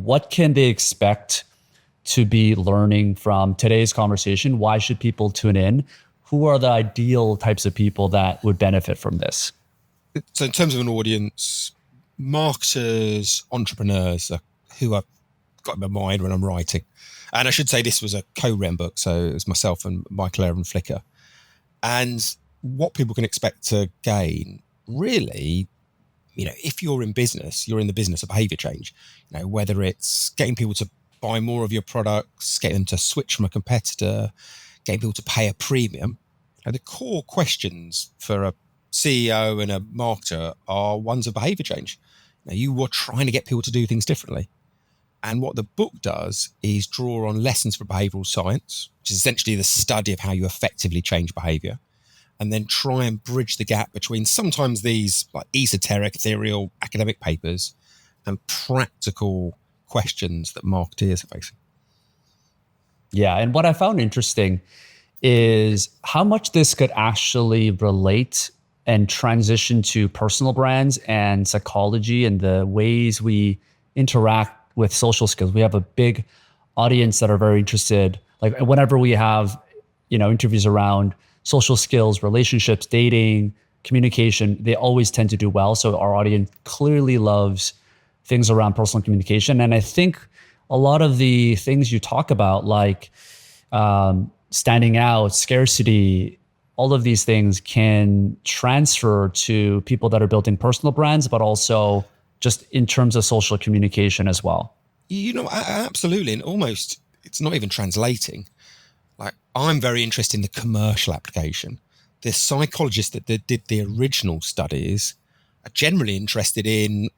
what can they expect to be learning from today's conversation? Why should people tune in? Who are the ideal types of people that would benefit from this? So in terms of an audience, marketers, entrepreneurs are who I've got in my mind when I'm writing. And I should say this was a co-written book, so it was myself and Michael Aaron Flicker. And what people can expect to gain, really, if you're in business, you're in the business of behavior change. Whether it's getting people to buy more of your products, getting them to switch from a competitor, getting people to pay a premium. The core questions for a CEO and a marketer are ones of behavior change. You are trying to get people to do things differently. And what the book does is draw on lessons from behavioral science, which is essentially the study of how you effectively change behavior, and then try and bridge the gap between sometimes these like esoteric, ethereal academic papers and practical questions that marketeers are facing. Yeah, and what I found interesting is how much this could actually relate and transition to personal brands and psychology and the ways we interact with social skills. We have a big audience that are very interested. Like whenever we have, interviews around social skills, relationships, dating, communication, they always tend to do well. So our audience clearly loves things around personal communication. And I think a lot of the things you talk about, like standing out, scarcity, all of these things can transfer to people that are building personal brands, but also just in terms of social communication as well. Absolutely. And almost, it's not even translating. Like, I'm very interested in the commercial application. The psychologists that did the original studies are generally interested in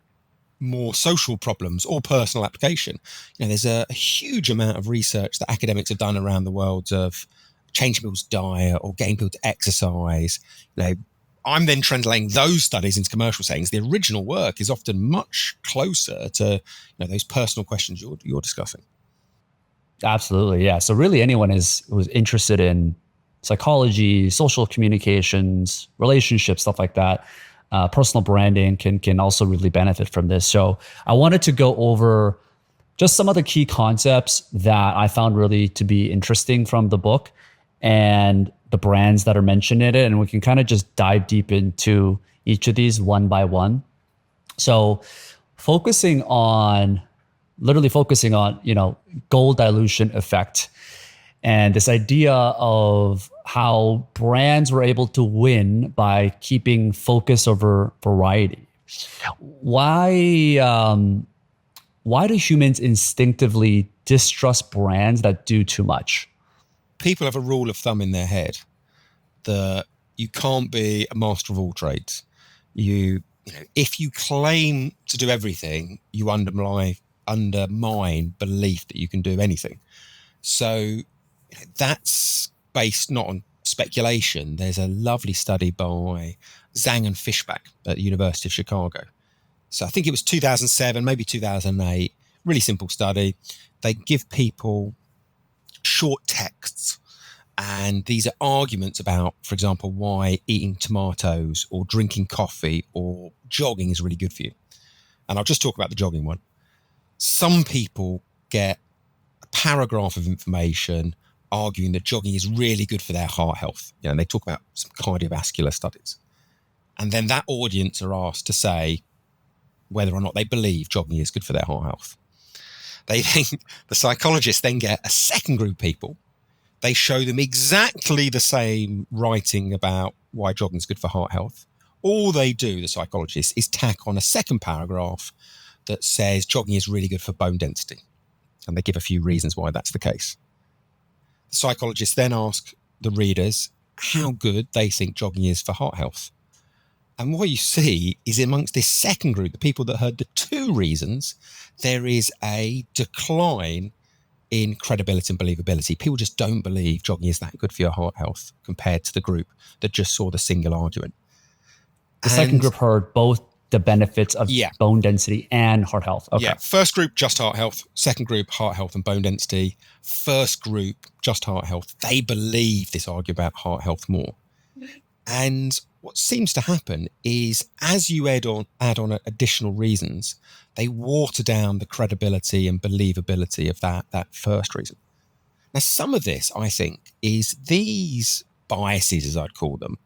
more social problems or personal application. There's a huge amount of research that academics have done around the world of changing people's diet or getting people to exercise. I'm then translating those studies into commercial settings. The original work is often much closer to those personal questions you're discussing. Absolutely, yeah. So really anyone who's interested in psychology, social communications, relationships, stuff like that, personal branding can also really benefit from this. So I wanted to go over just some of the key concepts that I found really to be interesting from the book and the brands that are mentioned in it. And we can kind of just dive deep into each of these one by one. So focusing on, goal dilution effect and this idea of how brands were able to win by keeping focus over variety. Why do humans instinctively distrust brands that do too much? People have a rule of thumb in their head that you can't be a master of all trades. If you claim to do everything, you undermine belief that you can do anything. So that's based not on speculation. There's a lovely study by Zhang and Fishback at the University of Chicago. So I think it was 2007, maybe 2008. Really simple study. They give people short texts, and these are arguments about, for example, why eating tomatoes or drinking coffee or jogging is really good for you. And I'll just talk about the jogging one. Some people get a paragraph of information arguing that jogging is really good for their heart health. And they talk about some cardiovascular studies. And then that audience are asked to say whether or not they believe jogging is good for their heart health. They think the psychologists then get a second group of people. They show them exactly the same writing about why jogging is good for heart health. All they do, the psychologists, is tack on a second paragraph that says jogging is really good for bone density. And they give a few reasons why that's the case. The psychologists then ask the readers how good they think jogging is for heart health. And what you see is amongst this second group, the people that heard the two reasons, there is a decline in credibility and believability. People just don't believe jogging is that good for your heart health compared to the group that just saw the single argument. The second group heard both the benefits of bone density and heart health. Okay. Yeah. First group, just heart health. Second group, heart health and bone density. First group, just heart health. They believe this argument about heart health more. And what seems to happen is as you add on additional reasons, they water down the credibility and believability of that first reason. Now, some of this, I think, is these biases, as I'd call them,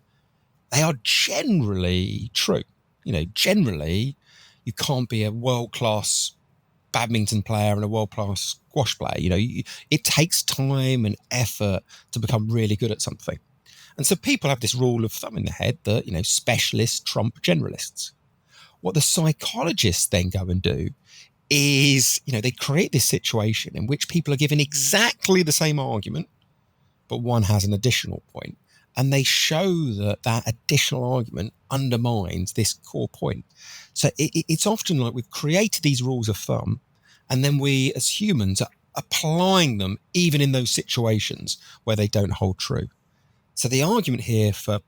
they are generally true. Generally, you can't be a world-class badminton player and a world-class squash player. It takes time and effort to become really good at something. And so people have this rule of thumb in their head that, specialists trump generalists. What the psychologists then go and do is, they create this situation in which people are given exactly the same argument, but one has an additional point. And they show that additional argument undermines this core point. So it's often like we've created these rules of thumb, and then we as humans are applying them even in those situations where they don't hold true. So the argument here for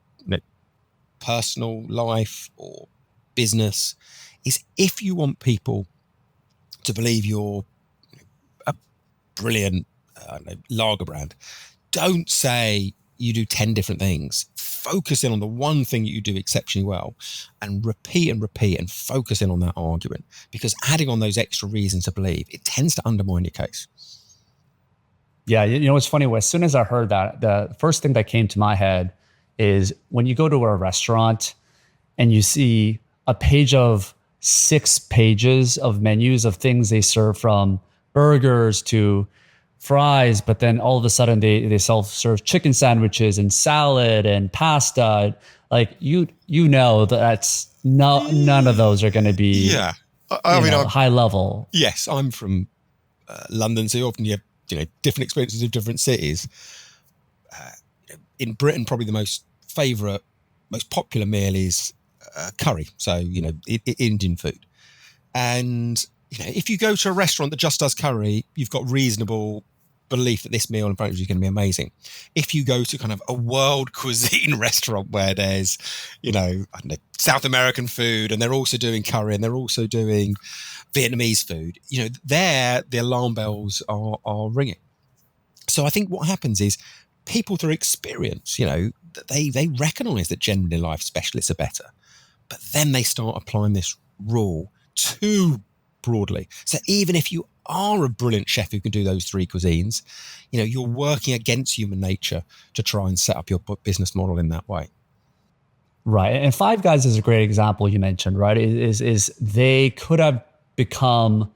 personal life or business is if you want people to believe you're a brilliant lager brand, don't say you do 10 different things. Focus in on the one thing that you do exceptionally well and repeat and focus in on that argument, because adding on those extra reasons to believe, it tends to undermine your case. Yeah, it's funny. As soon as I heard that, the first thing that came to my head is when you go to a restaurant and you see a page of 6 pages of menus of things they serve, from burgers to fries, but then all of a sudden they self-serve chicken sandwiches and salad and pasta. Like that's none of those are going to be high level. Yes, I'm from London, so often you have different experiences of different cities. In Britain, probably the most popular meal is curry. So Indian food, and if you go to a restaurant that just does curry, you've got reasonable belief that this meal in front of you is going to be amazing. If you go to kind of a world cuisine restaurant where there's, South American food, and they're also doing curry and they're also doing Vietnamese food, there the alarm bells are ringing. So I think what happens is people through experience, they recognize that generally life specialists are better, but then they start applying this rule too broadly. So even if you are a brilliant chef who can do those 3 cuisines, you're working against human nature to try and set up your business model in that way. Right. And Five Guys is a great example you mentioned, right? Is they could have become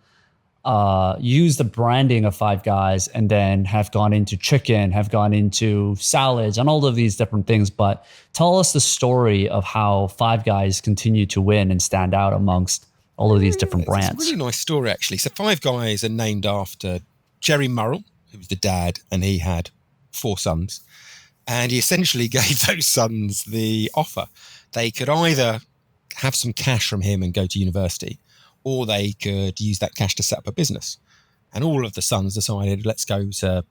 use the branding of Five Guys and then have gone into chicken, have gone into salads and all of these different things. But tell us the story of how Five Guys continue to win and stand out amongst all of these different brands. It's a really nice story, actually. So Five Guys are named after Jerry Murrell, who was the dad, and he had 4 sons. And he essentially gave those sons the offer. They could either have some cash from him and go to university, or they could use that cash to set up a business. And all of the sons decided, let's go to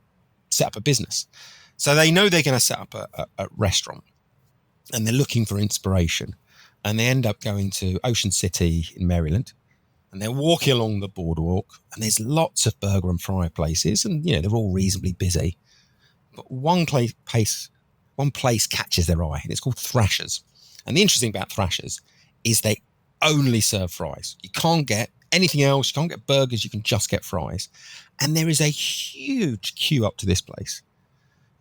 set up a business. So they know they're going to set up a restaurant, and they're looking for inspiration. And they end up going to Ocean City in Maryland, and they're walking along the boardwalk, and there's lots of burger and fry places, and they're all reasonably busy. But one place catches their eye, and it's called Thrasher's. And the interesting about Thrasher's is they only serve fries. You can't get anything else. You can't get burgers. You can just get fries. And there is a huge queue up to this place.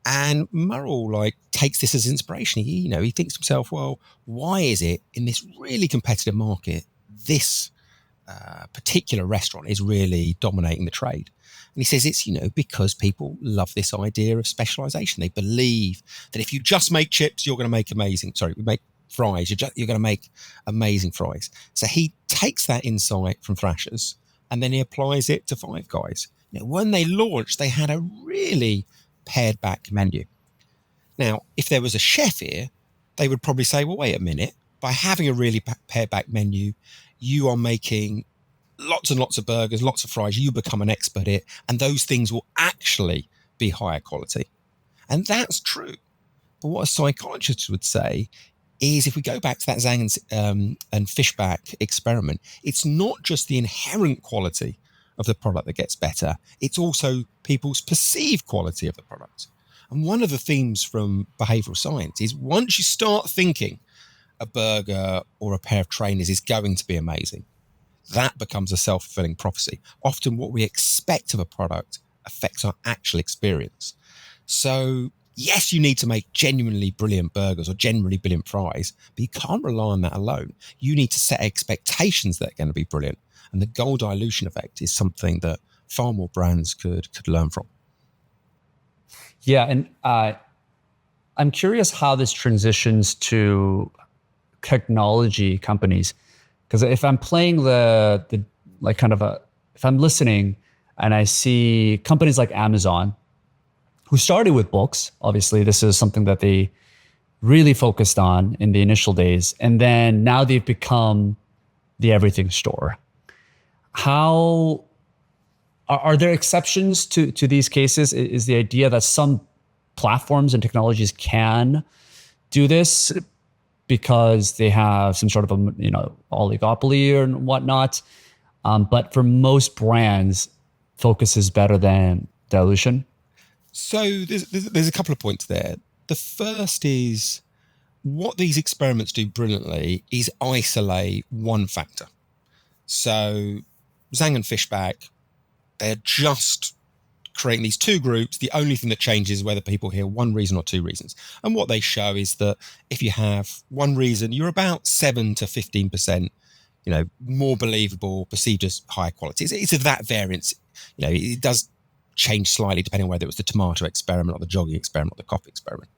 And Murrell takes this as inspiration. He thinks to himself, well, why is it in this really competitive market, this particular restaurant is really dominating the trade? And he says it's, because people love this idea of specialization. They believe that if you just make chips, you're going to make make fries. You're going to make amazing fries. So he takes that insight from Thrasher's and then he applies it to Five Guys. When they launched, they had a really pared back menu. Now, if there was a chef here, they would probably say, well, wait a minute. By having a really pared back menu, you are making lots and lots of burgers, lots of fries. You become an expert at it, and those things will actually be higher quality. And that's true. But what a psychologist would say is if we go back to that Zhang and Fishback experiment, it's not just the inherent quality of the product that gets better, it's also people's perceived quality of the product. And one of the themes from behavioral science is once you start thinking a burger or a pair of trainers is going to be amazing, that becomes a self-fulfilling prophecy. Often what we expect of a product affects our actual experience. So yes, you need to make genuinely brilliant burgers or genuinely brilliant fries, but you can't rely on that alone. You need to set expectations that are going to be brilliant. And the goal dilution effect is something that far more brands could learn from. Yeah, and I'm curious how this transitions to technology companies, because if I'm playing the like kind of a if I'm listening and I see companies like Amazon, who started with books, obviously this is something that they really focused on in the initial days, and then now they've become the everything store. How are there exceptions to these cases? Is the idea that some platforms and technologies can do this because they have some sort of a oligopoly or whatnot, but for most brands, focus is better than dilution? So there's a couple of points there. The first is what these experiments do brilliantly is isolate one factor. So Zhang and Fishback, they're just creating these two groups. The only thing that changes is whether people hear one reason or two reasons. And what they show is that if you have one reason, you're about 7 to 15%, more believable, perceived as higher quality. It's of that variance. It does change slightly depending on whether it was the tomato experiment or the jogging experiment or the coffee experiment.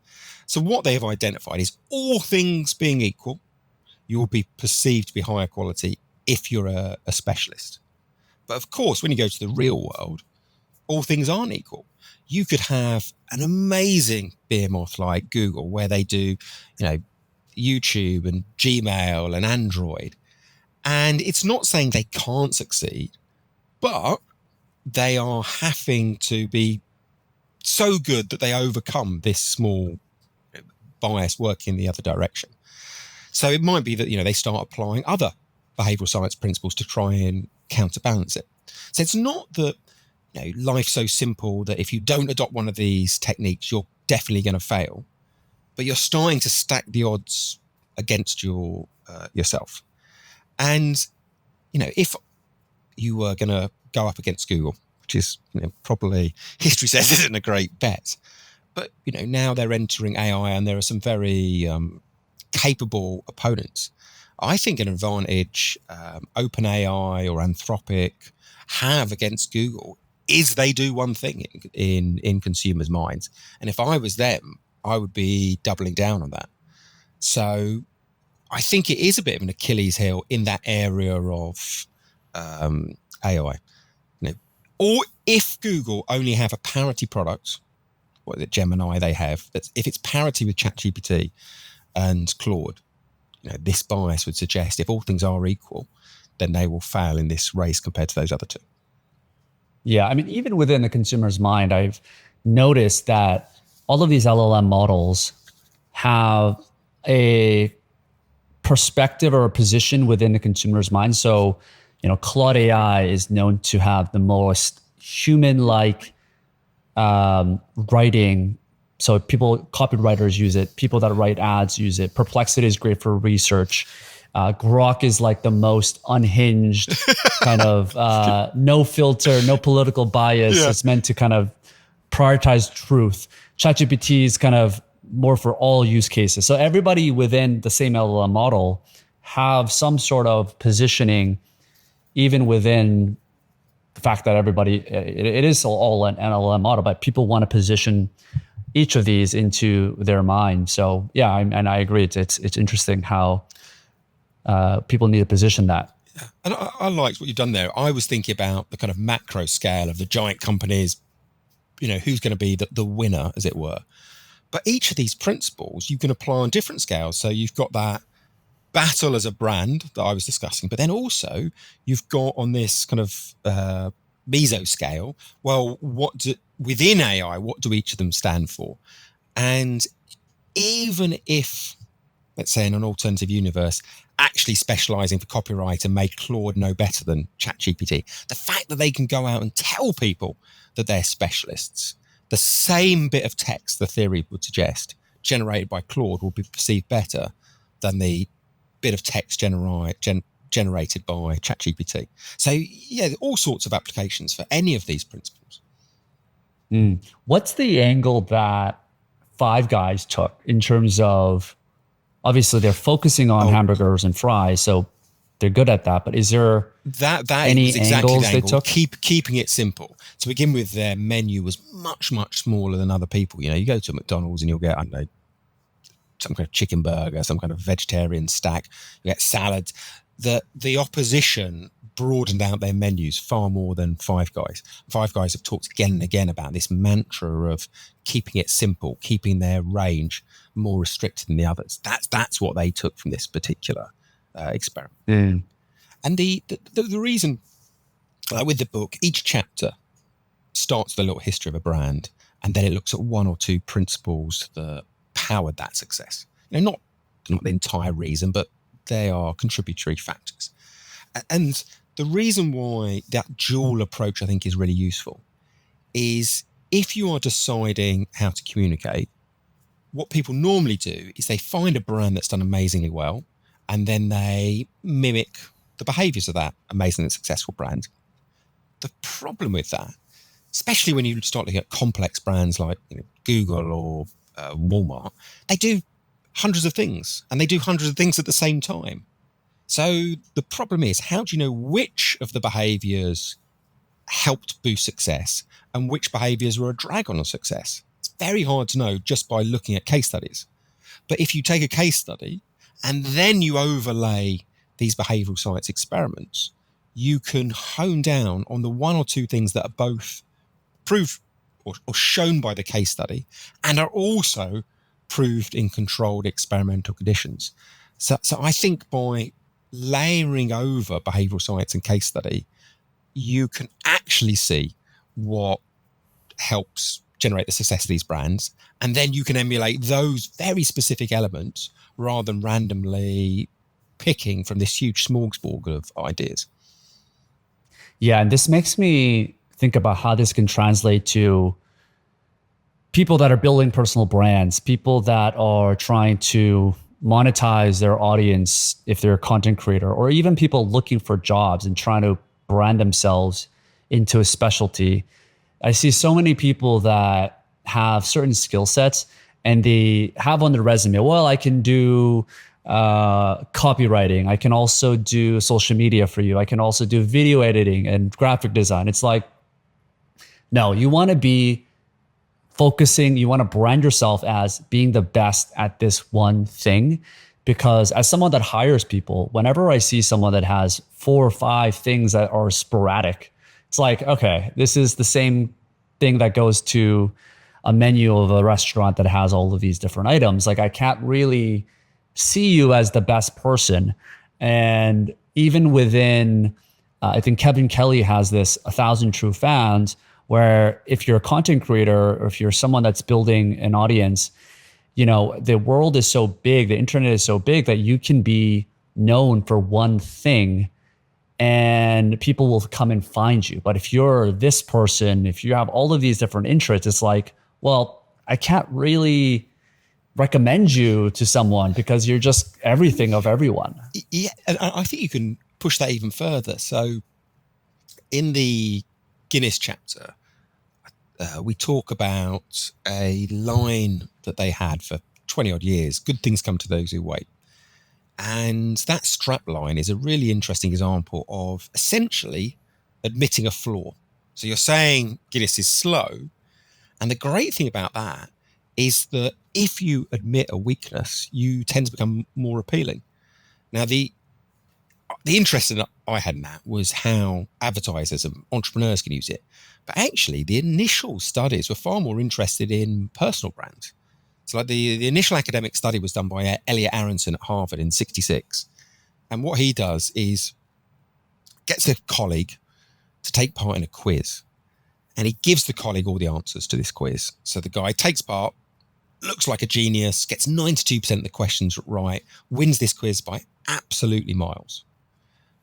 So what they have identified is all things being equal, you will be perceived to be higher quality if you're a specialist. But of course, when you go to the real world, all things aren't equal. You could have an amazing behemoth like Google where they do, YouTube and Gmail and Android. And it's not saying they can't succeed, but they are having to be so good that they overcome this small bias working in the other direction. So it might be that, they start applying other behavioral science principles to try and counterbalance it. So it's not that, life's so simple that if you don't adopt one of these techniques, you're definitely going to fail, but you're starting to stack the odds against yourself. And, if you were going to go up against Google, which is probably history says isn't a great bet, but now they're entering AI and there are some very capable opponents. I think an advantage OpenAI or Anthropic have against Google is they do one thing in consumers' minds, and if I was them, I would be doubling down on that. So I think it is a bit of an Achilles heel in that area of AI. Or if Google only have a parity product, what is it, Gemini they have, if it's parity with ChatGPT and Claude, this bias would suggest if all things are equal, then they will fail in this race compared to those other two. Yeah, I mean, even within the consumer's mind, I've noticed that all of these LLM models have a perspective or a position within the consumer's mind. So, Claude AI is known to have the most human-like writing. So copywriters use it. People that write ads use it. Perplexity is great for research. Grok is like the most unhinged kind of no filter, no political bias. Yeah. It's meant to kind of prioritize truth. ChatGPT is kind of more for all use cases. So everybody within the same LLM model have some sort of positioning, even within the fact that everybody, it is all an LLM model, but people want to position each of these into their mind. So yeah, and I agree. It's interesting how people need to position that. Yeah. And I liked what you've done there. I was thinking about the kind of macro scale of the giant companies, who's going to be the winner, as it were. But each of these principles you can apply on different scales. So you've got that battle as a brand that I was discussing, but then also you've got on this kind of meso scale, well, within AI, what do each of them stand for? And even if, let's say in an alternative universe, actually specializing for copyright and make Claude no better than ChatGPT, the fact that they can go out and tell people that they're specialists the same bit of text, the theory would suggest, generated by Claude will be perceived better than the bit of text generated by ChatGPT. So yeah, all sorts of applications for any of these principles. What's the angle that Five Guys took in terms of, obviously they're focusing on hamburgers and fries, so they're good at that. But is there any was exactly angles the they angle. took? Keeping it simple. To begin with, their menu was much, much smaller than other people. You know, you go to McDonald's and you'll get, I don't know, some kind of chicken burger, some kind of vegetarian stack, you get salads. The opposition broadened out their menus far more than Five Guys. Five Guys have talked again and again about this mantra of keeping it simple, keeping their range more restricted than the others. That's what they took from this particular experiment. And the reason, with the book, each chapter starts with a little history of a brand, and then it looks at one or two principles that powered that success. You know, not the entire reason, but they are contributory factors. And the reason why that dual approach, I think, is really useful is if you are deciding how to communicate, what people normally do is they find a brand that's done amazingly well, and then they mimic the behaviors of that amazingly successful brand. The problem with that, especially when you start looking at complex brands like Google or Walmart, they do hundreds of things, and they do hundreds of things at the same time. So the problem is, how do you know which of the behaviors helped boost success and which behaviors were a drag on success? It's very hard to know just by looking at case studies. But if you take a case study and then you overlay these behavioral science experiments, you can hone down on the one or two things that are both proved or shown by the case study and are also proved in controlled experimental conditions. So I think by layering over behavioral science and case study, you can actually see what helps generate the success of these brands, and then you can emulate those very specific elements rather than randomly picking from this huge smorgasbord of ideas. Yeah, and this makes me think about how this can translate to people that are building personal brands, people that are trying to monetize their audience if they're a content creator, or even people looking for jobs and trying to brand themselves into a specialty. I see so many people that have certain skill sets and they have on their resume, well, I can do copywriting. I can also do social media for you. I can also do video editing and graphic design. It's like, no, you want to be focusing, you want to brand yourself as being the best at this one thing. Because as someone that hires people, whenever I see someone that has 4 or 5 things that are sporadic, it's like, okay, this is the same thing that goes to a menu of a restaurant that has all of these different items. Like, I can't really see you as the best person. And even within, I think Kevin Kelly has this 1,000 True Fans, where if you're a content creator or if you're someone that's building an audience, the world is so big, the internet is so big that you can be known for one thing and people will come and find you. But if you're this person, if you have all of these different interests, it's like, well, I can't really recommend you to someone because you're just everything of everyone. Yeah, and I think you can push that even further. So in the Guinness chapter, we talk about a line that they had for 20 odd years, good things come to those who wait. And that strap line is a really interesting example of essentially admitting a flaw. So you're saying Guinness is slow. And the great thing about that is that if you admit a weakness, you tend to become more appealing. Now, the interest that I had in that was how advertisers and entrepreneurs can use it. But actually, the initial studies were far more interested in personal brands. So like the initial academic study was done by Elliot Aronson at Harvard in 1966. And what he does is gets a colleague to take part in a quiz. And he gives the colleague all the answers to this quiz. So the guy takes part, looks like a genius, gets 92% of the questions right, wins this quiz by absolutely miles.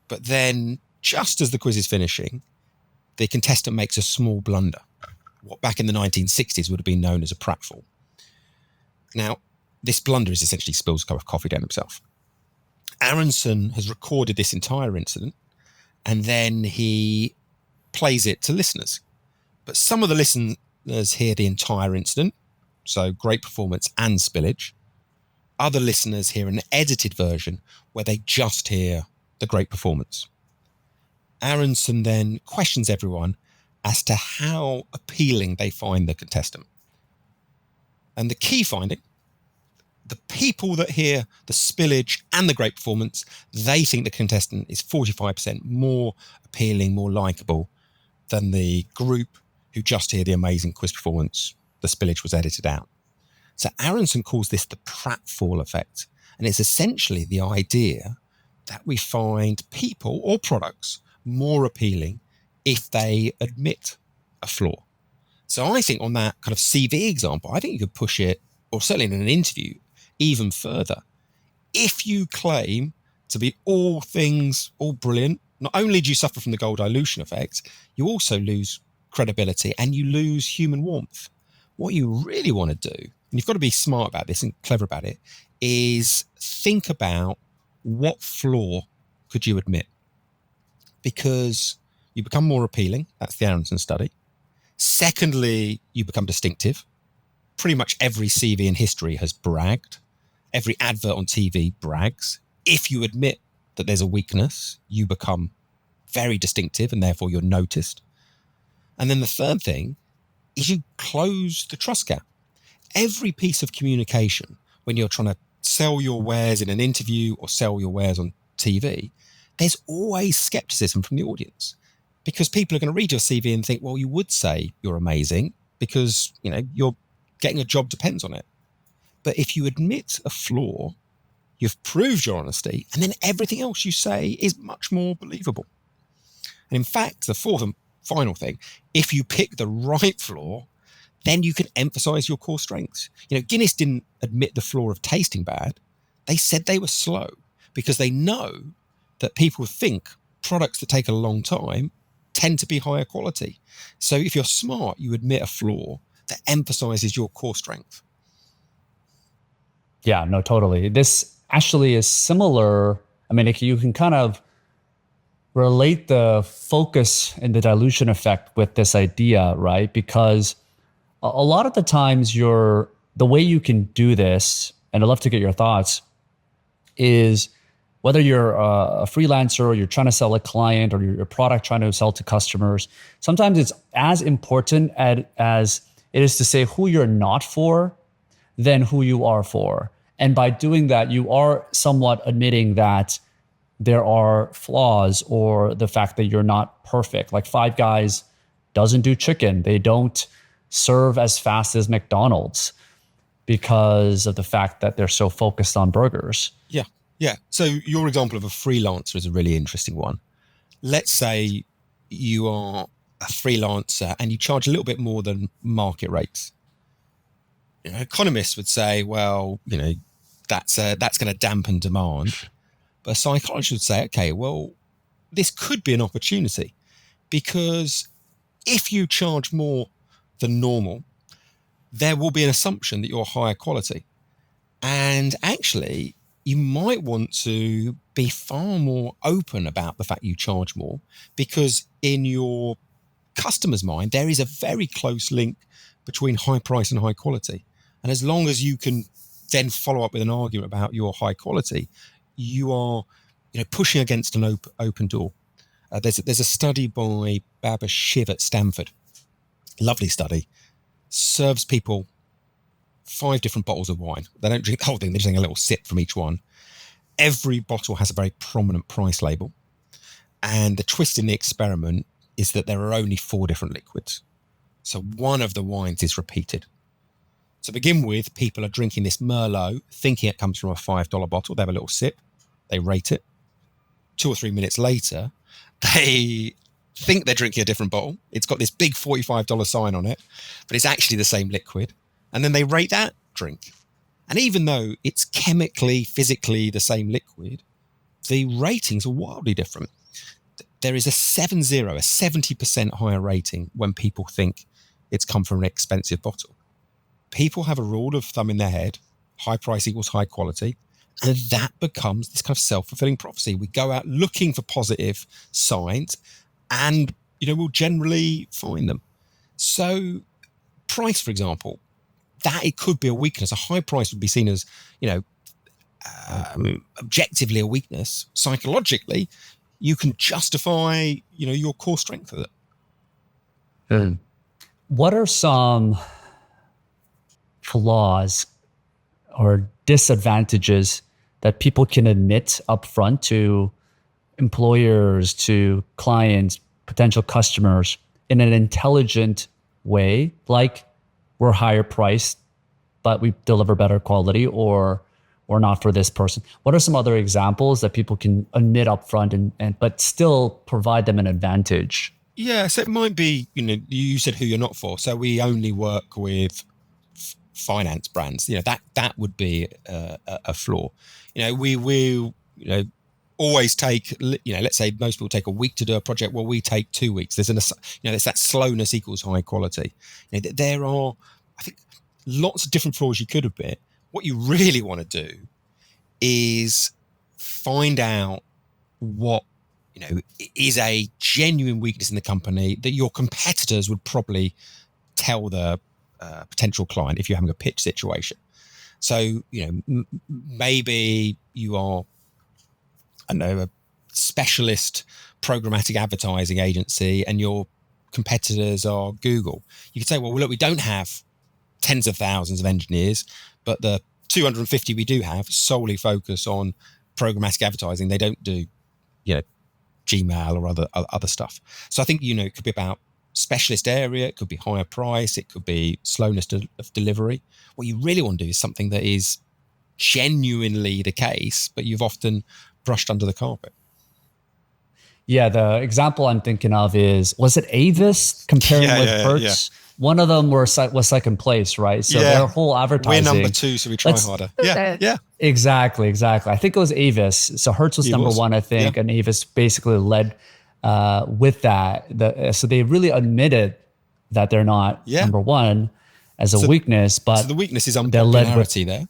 But then, just as the quiz is finishing, the contestant makes a small blunder. what back in the 1960s would have been known as a pratfall. Now, this blunder is essentially spills a cup of coffee down himself. Aronson has recorded this entire incident, and then he plays it to listeners. But some of the listeners hear the entire incident, so great performance and spillage. Other listeners hear an edited version where they just hear the great performance. Aronson then questions everyone as to how appealing they find the contestant. And the key finding, the people that hear the spillage and the great performance, they think the contestant is 45% more appealing, more likable than the group who just hear the amazing quiz performance. The spillage was edited out. So Aronson calls this the Pratfall Effect. And it's essentially the idea that we find people or products more appealing if they admit a flaw. So I think on that kind of CV example, I think you could push it, or certainly in an interview, even further. If you claim to be all things, all brilliant, not only do you suffer from the gold dilution effect, you also lose credibility and you lose human warmth. What you really want to do, and you've got to be smart about this and clever about it, is think about what flaw could you admit? Because you become more appealing. That's the Aronson study. Secondly, you become distinctive. Pretty much every CV in history has bragged. Every advert on TV brags. If you admit that there's a weakness, you become very distinctive and therefore you're noticed. And then the third thing is you close the trust gap. Every piece of communication, when you're trying to sell your wares in an interview or sell your wares on TV, there's always skepticism from the audience because people are going to read your CV and think, well, you would say you're amazing because, you know, you're getting a job depends on it. But if you admit a flaw, you've proved your honesty, and then everything else you say is much more believable. And in fact, the fourth and final thing, if you pick the right flaw, then you can emphasize your core strengths. You know, Guinness didn't admit the flaw of tasting bad. They said they were slow because they know that people think products that take a long time tend to be higher quality. So if you're smart, you admit a flaw that emphasizes your core strength. Yeah, no, totally. This actually is similar. I mean, you can kind of relate the focus and the dilution effect with this idea, right? Because a lot of the times the way you can do this, and I'd love to get your thoughts, is whether you're a freelancer or you're trying to sell a client or your product trying to sell to customers, sometimes it's as important as it is to say who you're not for than who you are for. And by doing that, you are somewhat admitting that there are flaws or the fact that you're not perfect. Like Five Guys doesn't do chicken. They don't serve as fast as McDonald's because of the fact that they're so focused on burgers. Yeah. So your example of a freelancer is a really interesting one. Let's say you are a freelancer and you charge a little bit more than market rates. You know, economists would say, well, you know, that's going to dampen demand. But a psychologist would say, okay, well, this could be an opportunity because if you charge more than normal, there will be an assumption that you're higher quality. And actually, you might want to be far more open about the fact you charge more because in your customer's mind, there is a very close link between high price and high quality. And as long as you can then follow up with an argument about your high quality, you are, you know, pushing against an open door. There's a study by Baba Shiv at Stanford, lovely study, serves people 5 different bottles of wine. They don't drink the whole thing, they're just taking a little sip from each one. Every bottle has a very prominent price label. And the twist in the experiment is that there are only 4 different liquids. So one of the wines is repeated. To begin with, people are drinking this Merlot, thinking it comes from a $5 bottle. They have a little sip, they rate it. 2 or 3 minutes later, they think they're drinking a different bottle. It's got this big $45 sign on it, but it's actually the same liquid. And then they rate that drink. And even though it's chemically, physically the same liquid, the ratings are wildly different. There is a 70% higher rating when people think it's come from an expensive bottle. People have a rule of thumb in their head: high price equals high quality. And that becomes this kind of self-fulfilling prophecy. We go out looking for positive signs, and we'll generally find them. So price, for example, that it could be a weakness. A high price would be seen as, objectively a weakness. Psychologically, you can justify, your core strength with it. What are some flaws or disadvantages that people can admit upfront to employers, to clients, potential customers in an intelligent way, like we're higher priced, but we deliver better quality, or not for this person? What are some other examples that people can admit upfront and but still provide them an advantage? Yeah, so it might be, you said who you're not for. So we only work with finance brands. That would be a flaw. We will, always take, let's say most people take a week to do a project. Well, we take 2 weeks. There's there's that slowness equals high quality. There are, I think, lots of different flaws you could admit. What you really want to do is find out what is a genuine weakness in the company that your competitors would probably tell the potential client if you're having a pitch situation. So, maybe you are, a specialist programmatic advertising agency and your competitors are Google. You could say, well, look, we don't have tens of thousands of engineers, but the 250 we do have solely focus on programmatic advertising. They don't do, Gmail or other stuff. So I think, it could be about specialist area, it could be higher price, it could be slowness of delivery. What you really want to do is something that is genuinely the case, but you've often brushed under the carpet. Yeah, the example I'm thinking of was it Avis comparing with Hertz? Yeah. One of them was second place, right? So their whole advertising. We're number 2, so we try harder. Yeah. Exactly. I think it was Avis. So Hertz was number 1, I think, and Avis basically led with that. So they really admitted that they're not number 1 as a weakness, but so the weakness is unpopularity there.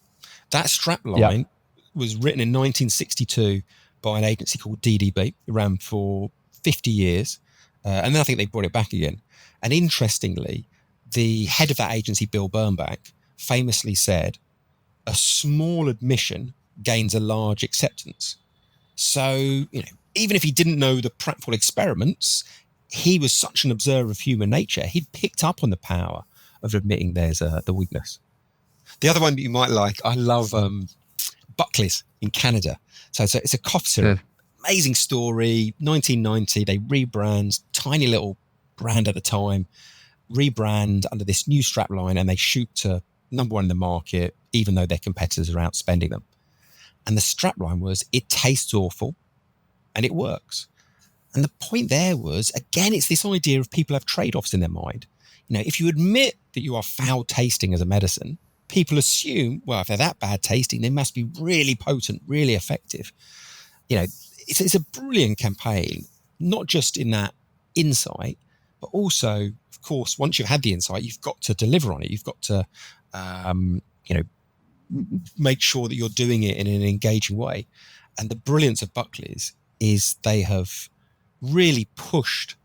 That strap line was written in 1962 by an agency called DDB. It ran for 50 years. And then I think they brought it back again. And interestingly, the head of that agency, Bill Bernbach, famously said, a small admission gains a large acceptance. So, even if he didn't know the Pratfall experiments, he was such an observer of human nature, he'd picked up on the power of admitting there's the weakness. The other one that you might like, I love Buckley's in Canada. So it's a cough syrup. Amazing story. 1990, they rebrand, tiny little brand at the time, rebrand under this new strap line, and they shoot to number 1 in the market, even though their competitors are outspending them. And the strap line was, it tastes awful and it works. And the point there was, again, it's this idea of people have trade-offs in their mind. If you admit that you are foul tasting as a medicine, people assume, well, if they're that bad tasting, they must be really potent, really effective. It's a brilliant campaign, not just in that insight, but also, of course, once you've had the insight, you've got to deliver on it. You've got to, make sure that you're doing it in an engaging way. And the brilliance of Buckley's is they have really pushed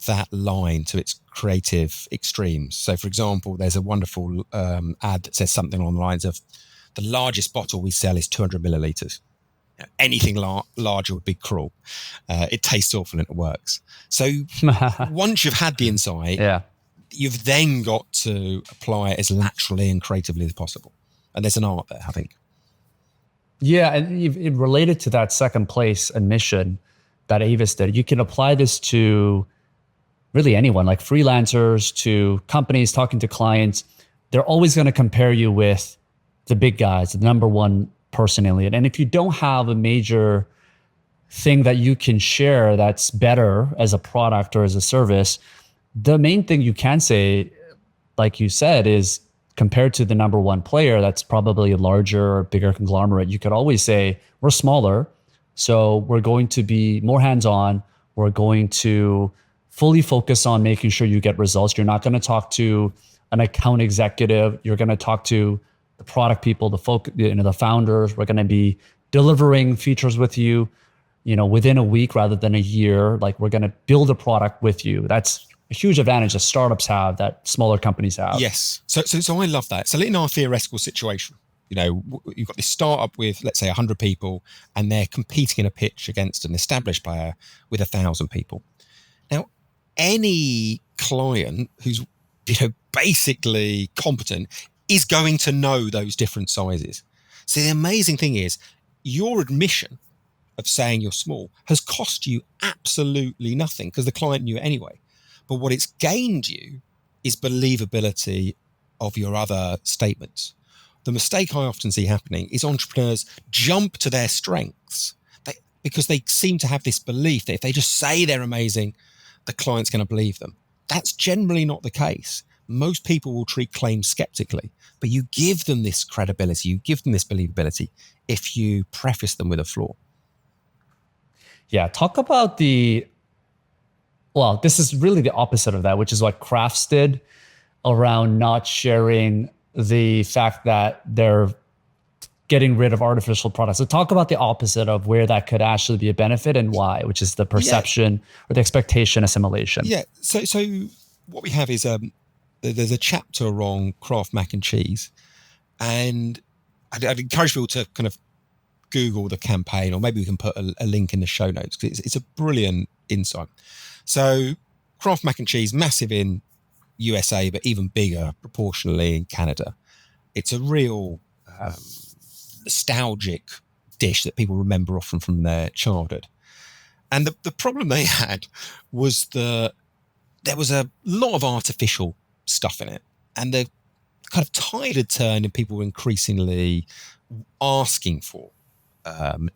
that line to its creative extremes. So, for example, there's a wonderful ad that says something along the lines of, the largest bottle we sell is 200 milliliters. Anything larger would be cruel. It tastes awful and it works. So once you've had the insight, you've then got to apply it as laterally and creatively as possible. And there's an art there, I think. Yeah, and it related to that second place admission that Avis did. You can apply this to really anyone, like freelancers, to companies talking to clients. They're always going to compare you with the big guys, the number 1 person in it. And if you don't have a major thing that you can share that's better as a product or as a service, the main thing you can say, like you said, is compared to the number 1 player that's probably a larger or bigger conglomerate, you could always say, we're smaller, so we're going to be more hands-on. We're going to fully focus on making sure you get results. You're not going to talk to an account executive. You're going to talk to the product people, the founders. We're going to be delivering features with you, within a week rather than a year. Like, we're going to build a product with you. That's a huge advantage that startups have that smaller companies have. Yes. So I love that. So in our theoretical situation, you've got this startup with, let's say, 100 people, and they're competing in a pitch against an established player with 1,000 people. Now, any client who's basically competent is going to know those different sizes. So the amazing thing is, your admission of saying you're small has cost you absolutely nothing because the client knew it anyway. But what it's gained you is believability of your other statements. The mistake I often see happening is entrepreneurs jump to their strengths because they seem to have this belief that if they just say they're amazing, the client's going to believe them. That's generally not the case. Most people will treat claims skeptically, but you give them this credibility, you give them this believability if you preface them with a flaw. Yeah, talk about this is really the opposite of that, which is what Kraft did around not sharing the fact that they're getting rid of artificial products. So talk about the opposite of where that could actually be a benefit and why, which is the perception or the expectation assimilation. Yeah. So what we have is there's a chapter on Kraft mac and cheese, and I'd encourage people to kind of Google the campaign, or maybe we can put a link in the show notes because it's a brilliant insight. So Kraft mac and cheese, massive in USA, but even bigger proportionally in Canada. It's a real nostalgic dish that people remember often from their childhood. And the problem they had was that there was a lot of artificial stuff in it. And the kind of tide had turned and people were increasingly asking for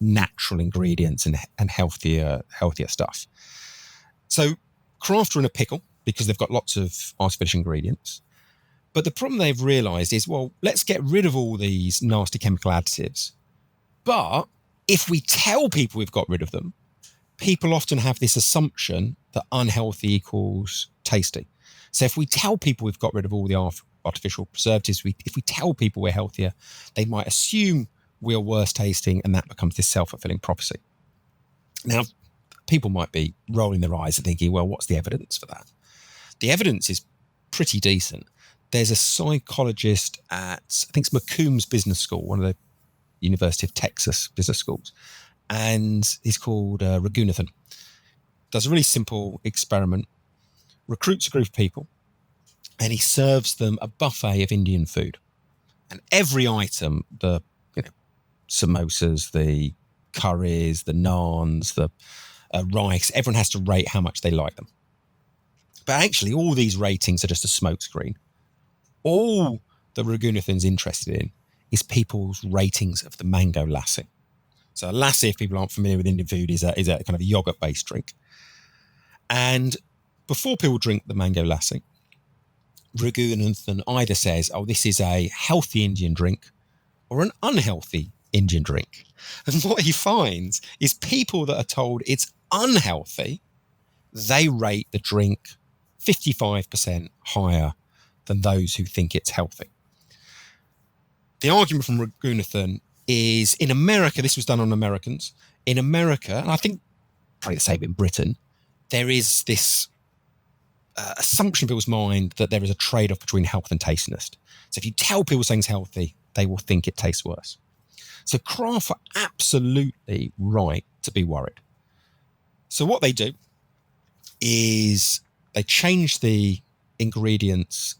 natural ingredients and healthier stuff. So Kraft are in a pickle because they've got lots of artificial ingredients. But the problem they've realized is, well, let's get rid of all these nasty chemical additives. But if we tell people we've got rid of them, people often have this assumption that unhealthy equals tasty. So if we tell people we've got rid of all the artificial preservatives, if we tell people we're healthier, they might assume we're worse tasting, and that becomes this self-fulfilling prophecy. Now, people might be rolling their eyes and thinking, well, what's the evidence for that? The evidence is pretty decent. There's a psychologist at, I think it's McCombs Business School, one of the University of Texas business schools, and he's called Raghunathan. Does a really simple experiment, recruits a group of people, and he serves them a buffet of Indian food. And every item, the samosas, the curries, the naans, the rice, everyone has to rate how much they like them. But actually, all these ratings are just a smokescreen. All that Raghunathan's interested in is people's ratings of the mango lassi. So a lassi, if people aren't familiar with Indian food, is a kind of yogurt-based drink. And before people drink the mango lassi, Raghunathan either says, oh, this is a healthy Indian drink or an unhealthy Indian drink. And what he finds is people that are told it's unhealthy, they rate the drink 55% higher than those who think it's healthy. The argument from Raghunathan is, in America, this was done on Americans. In America, and I think probably the same in Britain, there is this assumption in people's mind that there is a trade-off between health and tastiness. So if you tell people something's healthy, they will think it tastes worse. So Kraft are absolutely right to be worried. So what they do is they change the ingredients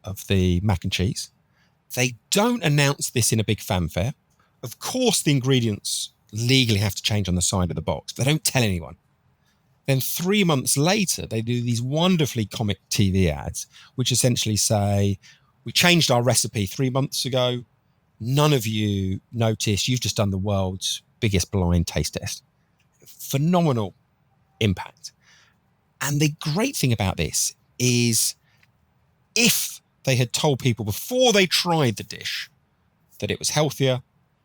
of the mac and cheese. They don't announce this in a big fanfare. Of course, the ingredients legally have to change on the side of the box, but they don't tell anyone. Then 3 months later, they do these wonderfully comic TV ads, which essentially say, we changed our recipe 3 months ago. None of you noticed. You've just done the world's biggest blind taste test. Phenomenal impact. And the great thing about this is, if they had told people before they tried the dish that it was healthier,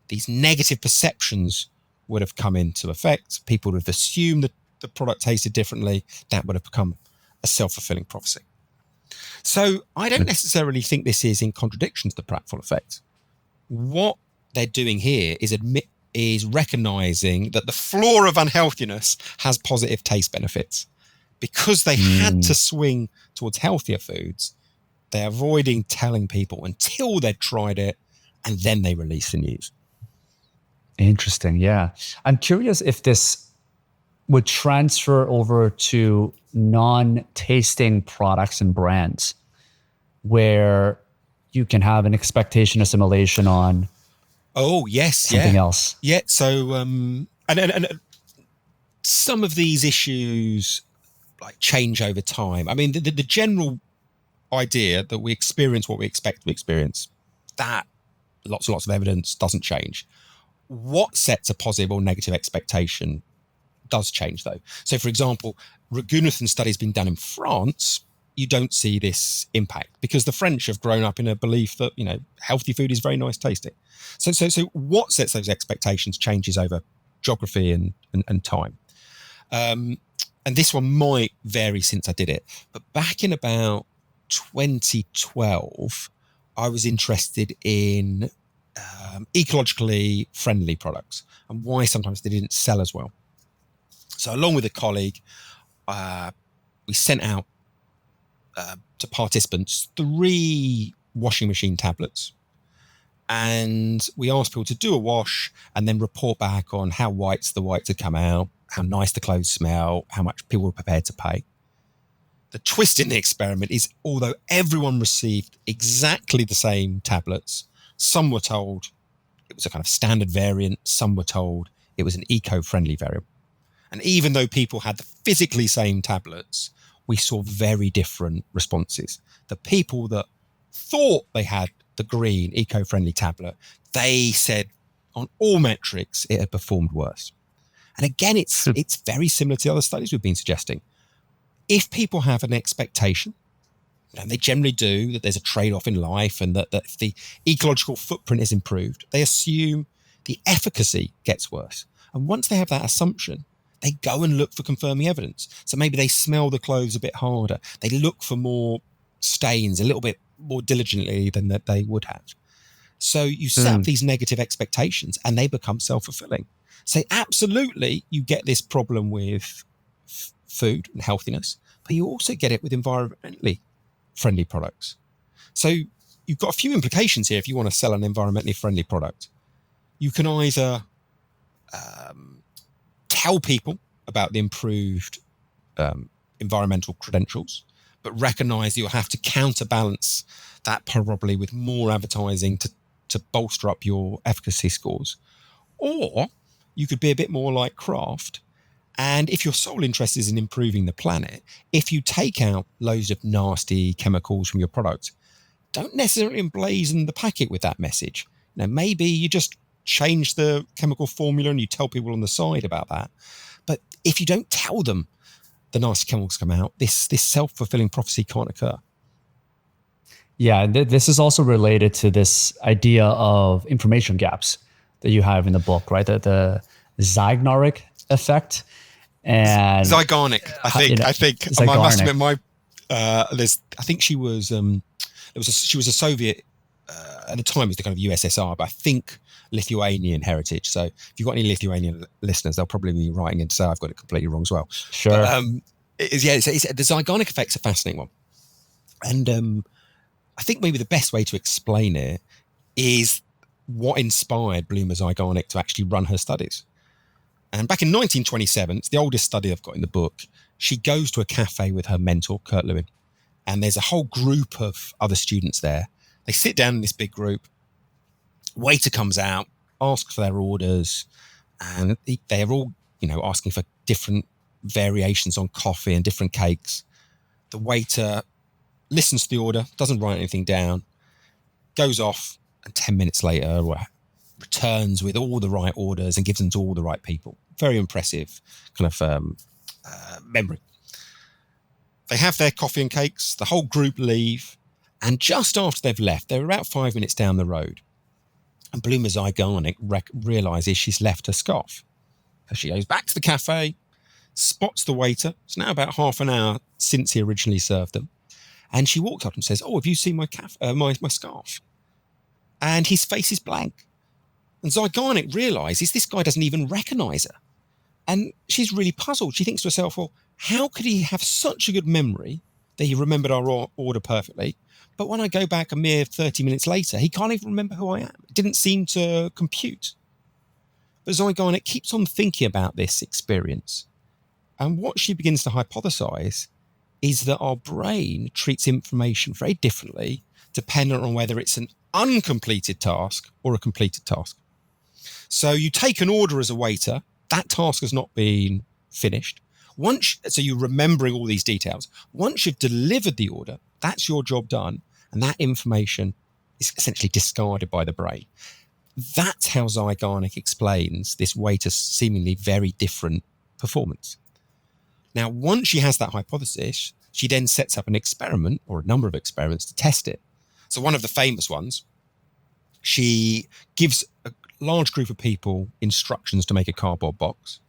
these negative perceptions would have come into effect. People would have assumed that the product tasted differently. That would have become a self-fulfilling prophecy. So I don't necessarily think this is in contradiction to the Pratfall Effect. What they're doing here is recognizing that the floor of unhealthiness has positive taste benefits. Because they had to swing towards healthier foods, they're avoiding telling people until they've tried it, and then they release the news. Interesting. Yeah. I'm curious if this would transfer over to non-tasting products and brands where you can have an expectation assimilation on something else. Yeah. So, and some of these issues like change over time. I mean, the general idea that we experience what we expect to experience, that lots and lots of evidence doesn't change. What sets a positive or negative expectation does change, though. So, for example, Ragunathan studies being done in France, you don't see this impact because the French have grown up in a belief that, you know, healthy food is very nice tasting. So what sets those expectations changes over geography and time. And this one might vary since I did it, but back in about 2012, I was interested in ecologically friendly products and why sometimes they didn't sell as well. So along with a colleague, we sent out to participants 3 washing machine tablets. And we asked people to do a wash and then report back on how whites the whites had come out, how nice the clothes smell, how much people were prepared to pay. The twist in the experiment is, although everyone received exactly the same tablets, some were told it was a kind of standard variant, some were told it was an eco-friendly variant. And even though people had the physically same tablets, we saw very different responses. The people that thought they had the green eco-friendly tablet, they said on all metrics it had performed worse. And again, it's very similar to the other studies we've been suggesting. If people have an expectation, and they generally do, that there's a trade-off in life and that if the ecological footprint is improved, they assume the efficacy gets worse. And once they have that assumption, they go and look for confirming evidence. So maybe they smell the clothes a bit harder. They look for more stains a little bit more diligently than that they would have. So you set up these negative expectations and they become self-fulfilling. So absolutely, you get this problem with food and healthiness, but you also get it with environmentally friendly products. So you've got a few implications here if you want to sell an environmentally friendly product. You can either tell people about the improved environmental credentials, but recognize that you'll have to counterbalance that probably with more advertising to bolster up your efficacy scores. Or you could be a bit more like Kraft. And if your sole interest is in improving the planet, if you take out loads of nasty chemicals from your product, don't necessarily emblazon the packet with that message. You know, maybe you just change the chemical formula and you tell people on the side about that. But if you don't tell them the nasty chemicals come out, this self-fulfilling prophecy can't occur. Yeah, this is also related to this idea of information gaps that you have in the book, right? The Zeigarnik Effect and Zeigarnik. I think. Zeigarnik. I must admit, I think she was. She was a Soviet at the time. It was the kind of USSR, but I think Lithuanian heritage. So if you've got any Lithuanian listeners, they'll probably be writing in to say I've got it completely wrong as well. Sure. But, the Zeigarnik Effect's a fascinating one, and I think maybe the best way to explain it is what inspired Bluma Zeigarnik to actually run her studies. And back in 1927, it's the oldest study I've got in the book, she goes to a cafe with her mentor, Kurt Lewin, and there's a whole group of other students there. They sit down in this big group, waiter comes out, asks for their orders, and they're all, asking for different variations on coffee and different cakes. The waiter listens to the order, doesn't write anything down, goes off, and 10 minutes later returns with all the right orders and gives them to all the right people. Very impressive kind of memory. They have their coffee and cakes, the whole group leave, and just after they've left, they're about 5 minutes down the road, and Bluma Zeigarnik realises she's left her scarf. So she goes back to the cafe, spots the waiter. It's now about half an hour since he originally served them. And she walks up and says, "Oh, have you seen my scarf?" And his face is blank. And Zeigarnik realizes this guy doesn't even recognize her. And she's really puzzled. She thinks to herself, well, how could he have such a good memory that he remembered our order perfectly? But when I go back a mere 30 minutes later, he can't even remember who I am. It didn't seem to compute. But Zeigarnik keeps on thinking about this experience. And what she begins to hypothesize is that our brain treats information very differently dependent on whether it's an uncompleted task or a completed task. So you take an order as a waiter, that task has not been finished. So you're remembering all these details. Once you've delivered the order, that's your job done, and that information is essentially discarded by the brain. That's how Zeigarnik explains this waiter's seemingly very different performance. Now, once she has that hypothesis, she then sets up an experiment or a number of experiments to test it. So one of the famous ones, she gives a large group of people instructions to make a cardboard box.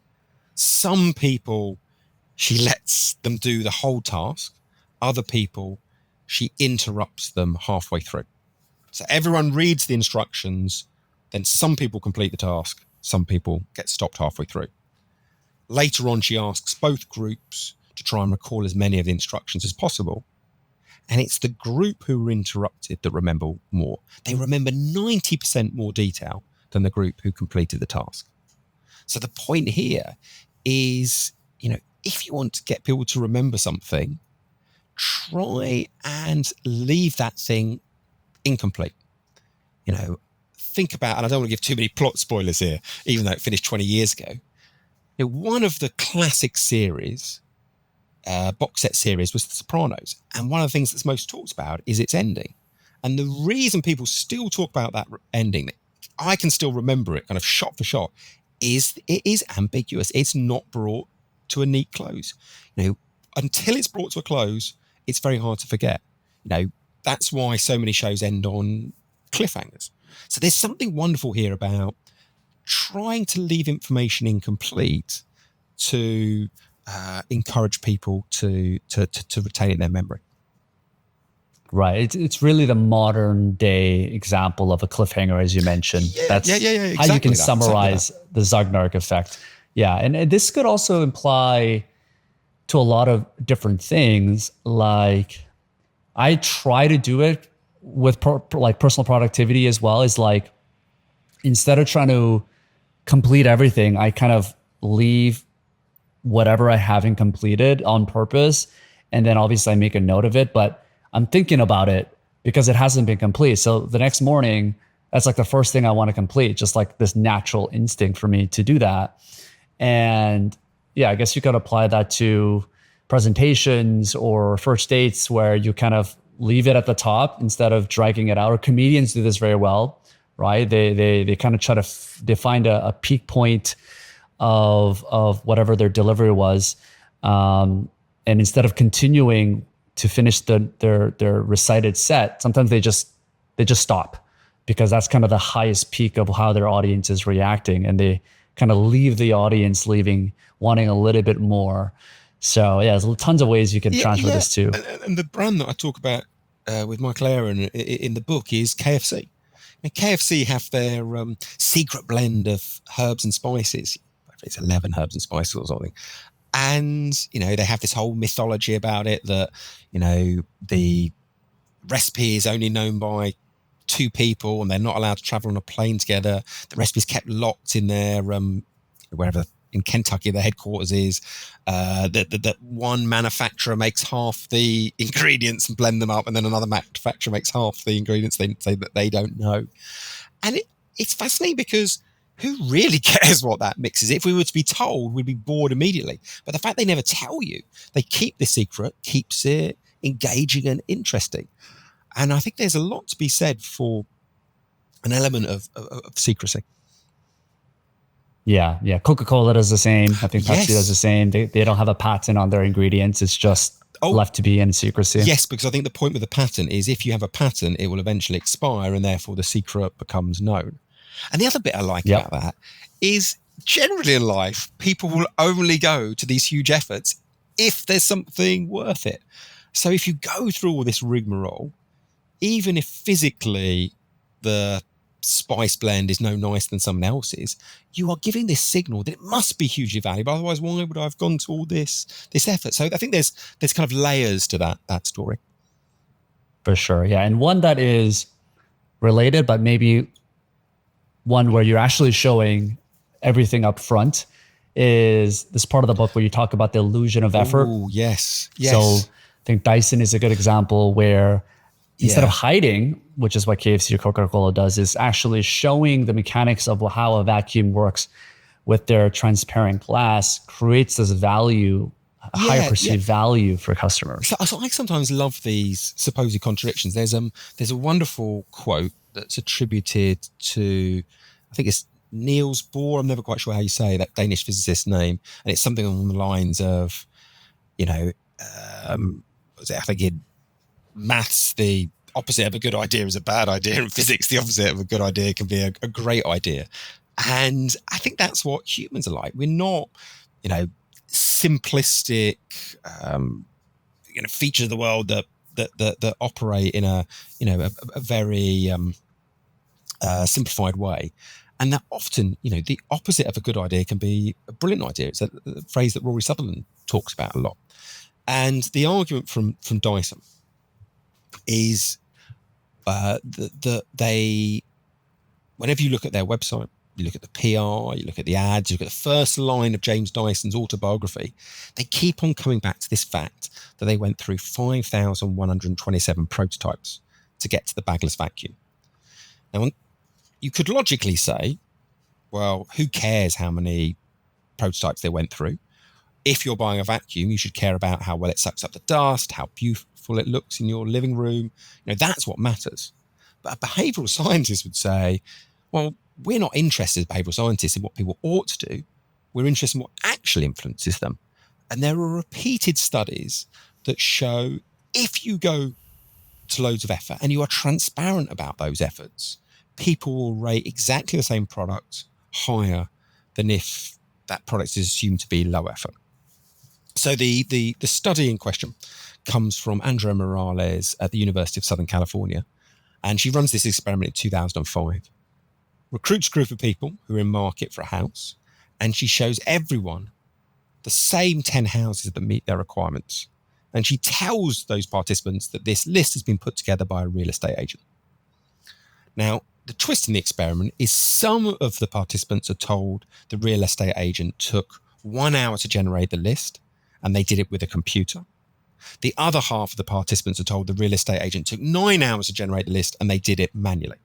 Some people, she lets them do the whole task. Other people, she interrupts them halfway through. So everyone reads the instructions, then some people complete the task, some people get stopped halfway through. Later on, she asks both groups to try and recall as many of the instructions as possible. And it's the group who were interrupted that remember more. They remember 90% more detail than the group who completed the task. So the point here is, if you want to get people to remember something, try and leave that thing incomplete. Think about, and I don't want to give too many plot spoilers here, even though it finished 20 years ago. One of the classic series, box set series, was The Sopranos. And one of the things that's most talked about is its ending. And the reason people still talk about that ending, I can still remember it kind of shot for shot, is it is ambiguous. It's not brought to a neat close. Until it's brought to a close, it's very hard to forget. That's why so many shows end on cliffhangers. So there's something wonderful here about trying to leave information incomplete to encourage people to retain it in their memory. Right. It's really the modern day example of a cliffhanger, as you mentioned. That's exactly how you can summarize the Zeigarnik effect. Yeah. And this could also imply to a lot of different things. Like, I try to do it with personal productivity as well. Is like, instead of trying to complete everything, I kind of leave whatever I haven't completed on purpose. And then obviously I make a note of it, but I'm thinking about it because it hasn't been complete. So the next morning, that's like the first thing I want to complete, just like this natural instinct for me to do that. And yeah, I guess you could apply that to presentations or first dates where you kind of leave it at the top instead of dragging it out. Or comedians do this very well, right? They kind of try to they find a peak point of whatever their delivery was, and instead of continuing to finish their recited set, sometimes they just stop, because that's kind of the highest peak of how their audience is reacting, and they kind of leave the audience wanting a little bit more. So yeah, there's tons of ways you can transfer this to. And the brand that I talk about with Michael Aaron in the book is KFC. And KFC have their secret blend of herbs and spices. It's 11 herbs and spices or something. And, they have this whole mythology about it that, the recipe is only known by 2 people and they're not allowed to travel on a plane together. The recipe is kept locked in their, wherever in Kentucky the headquarters is. That one manufacturer makes half the ingredients and blend them up, and then another manufacturer makes half the ingredients they say that they don't know. And it's fascinating because who really cares what that mix is? If we were to be told, we'd be bored immediately. But the fact they never tell you, they keep the secret, keeps it engaging and interesting. And I think there's a lot to be said for an element of secrecy. Yeah. Coca-Cola does the same. I think Pepsi does the same. They don't have a patent on their ingredients. It's just left to be in secrecy. Yes, because I think the point with the patent is if you have a patent, it will eventually expire and therefore the secret becomes known. And the other bit I like about that is generally in life, people will only go to these huge efforts if there's something worth it. So if you go through all this rigmarole, even if physically the spice blend is no nicer than someone else's, you are giving this signal that it must be hugely valuable. Otherwise, why would I have gone to all this effort? So I think there's kind of layers to that story. For sure. Yeah. And one that is related, but maybe one where you're actually showing everything up front is this part of the book where you talk about the illusion of effort. Oh, yes. Yes. So I think Dyson is a good example where instead of hiding, which is what KFC or Coca-Cola does, is actually showing the mechanics of how a vacuum works with their transparent glass, creates this value, a higher perceived value for customers. So I sometimes love these supposed contradictions. There's a wonderful quote that's attributed to, I think it's Niels Bohr. I'm never quite sure how you say that Danish physicist's name, and it's something along the lines of, I think in maths the opposite of a good idea is a bad idea, and physics the opposite of a good idea can be a great idea. And I think that's what humans are like. We're not, simplistic, features of the world that operate in a very simplified way. And that often, the opposite of a good idea can be a brilliant idea. It's a phrase that Rory Sutherland talks about a lot. And the argument from Dyson is that they, whenever you look at their website, you look at the PR, you look at the ads, you look at the first line of James Dyson's autobiography, they keep on coming back to this fact that they went through 5,127 prototypes to get to the bagless vacuum. Now, you could logically say, well, who cares how many prototypes they went through? If you're buying a vacuum, you should care about how well it sucks up the dust, how beautiful it looks in your living room. That's what matters. But a behavioural scientist would say, well, we're not interested as behavioural scientists in what people ought to do. We're interested in what actually influences them. And there are repeated studies that show if you go to loads of effort and you are transparent about those efforts, people will rate exactly the same product higher than if that product is assumed to be low effort. So the study in question comes from Andrea Morales at the University of Southern California, and she runs this experiment in 2005. Recruits a group of people who are in market for a house, and she shows everyone the same 10 houses that meet their requirements. And she tells those participants that this list has been put together by a real estate agent. Now, the twist in the experiment is some of the participants are told the real estate agent took 1 hour to generate the list, and they did it with a computer. The other half of the participants are told the real estate agent took 9 hours to generate the list, and they did it manually.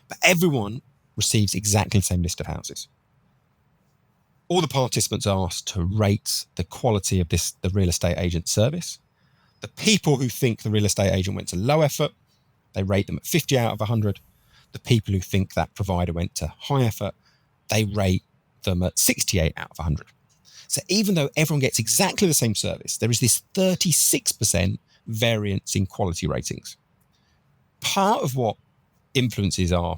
But everyone receives exactly the same list of houses. All the participants are asked to rate the quality of the real estate agent service. The people who think the real estate agent went to low effort, they rate them at 50 out of 100. The people who think that provider went to high effort, they rate them at 68 out of 100. So even though everyone gets exactly the same service, there is this 36% variance in quality ratings. Part of what influences our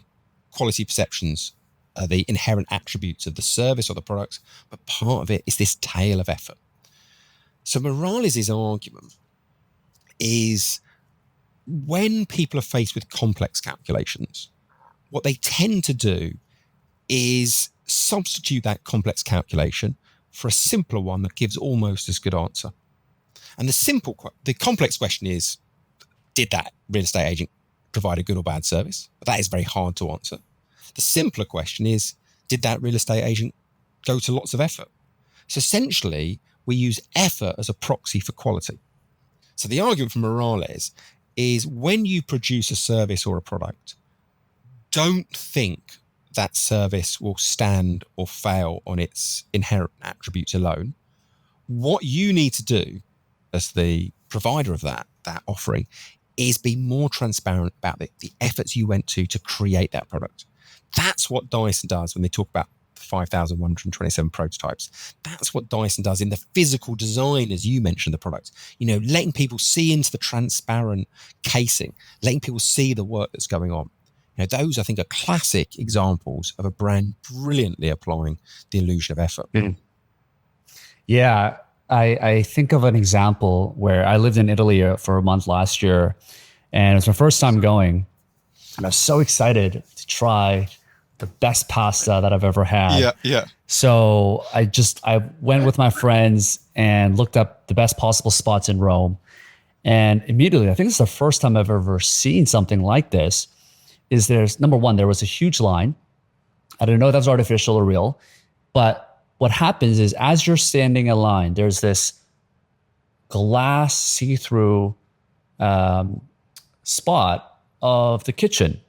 quality perceptions are the inherent attributes of the service or the products, but part of it is this tail of effort. So Morales' argument is when people are faced with complex calculations, what they tend to do is substitute that complex calculation for a simpler one that gives almost as good answer. And the complex question is, did that real estate agent provide a good or bad service? But that is very hard to answer. The simpler question is, did that real estate agent go to lots of effort? So essentially, we use effort as a proxy for quality. So the argument from Morales is when you produce a service or a product, don't think that service will stand or fail on its inherent attributes alone. What you need to do as the provider of that offering is be more transparent about the efforts you went to create that product. That's what Dyson does when they talk about 5,127 prototypes. That's what Dyson does in the physical design, as you mentioned, the product. Letting people see into the transparent casing, letting people see the work that's going on. Those I think are classic examples of a brand brilliantly applying the illusion of effort. Yeah, I think of an example where I lived in Italy for a month last year, and it was my first time going, and I was so excited to try the best pasta that I've ever had. Yeah. So I went with my friends and looked up the best possible spots in Rome. And immediately, I think it's the first time I've ever seen something like this, is there's number one, there was a huge line. I don't know if that's artificial or real, but what happens is as you're standing in line, there's this glass see-through spot of the kitchen.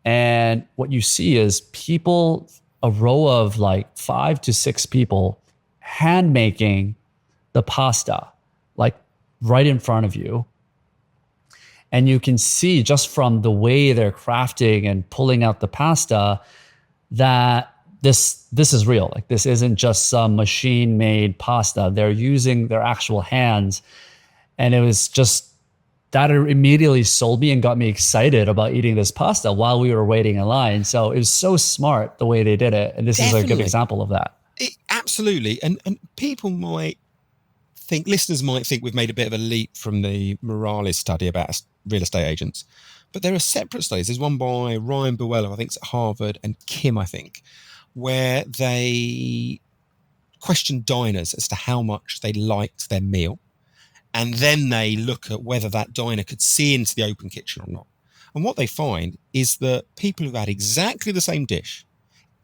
And what you see is people, a row of like 5 to 6 people hand making the pasta, like right in front of you. And you can see just from the way they're crafting and pulling out the pasta that this is real. Like this isn't just some machine made pasta. They're using their actual hands. And it was just that immediately sold me and got me excited about eating this pasta while we were waiting in line. So it was so smart the way they did it. And this is a good example of that. Absolutely. And people might think, listeners might think we've made a bit of a leap from the Morales study about real estate agents. But there are separate studies. There's one by Ryan Buell, I think it's at Harvard, and Kim, I think, where they questioned diners as to how much they liked their meal. And then they look at whether that diner could see into the open kitchen or not. And what they find is that people who've had exactly the same dish,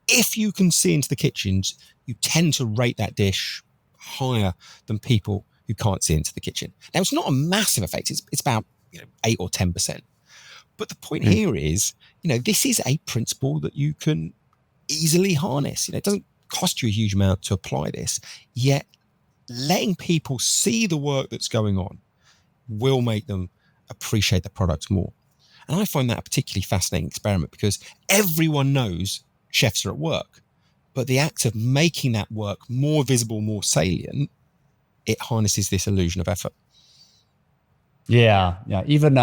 if you can see into the kitchens, you tend to rate that dish higher than people who can't see into the kitchen. Now, it's not a massive effect. It's about 8 or 10%. But the point here is, this is a principle that you can easily harness. It doesn't cost you a huge amount to apply this, yet letting people see the work that's going on will make them appreciate the product more. And I find that a particularly fascinating experiment because everyone knows chefs are at work, but the act of making that work more visible, more salient, it harnesses this illusion of effort. Yeah. Even,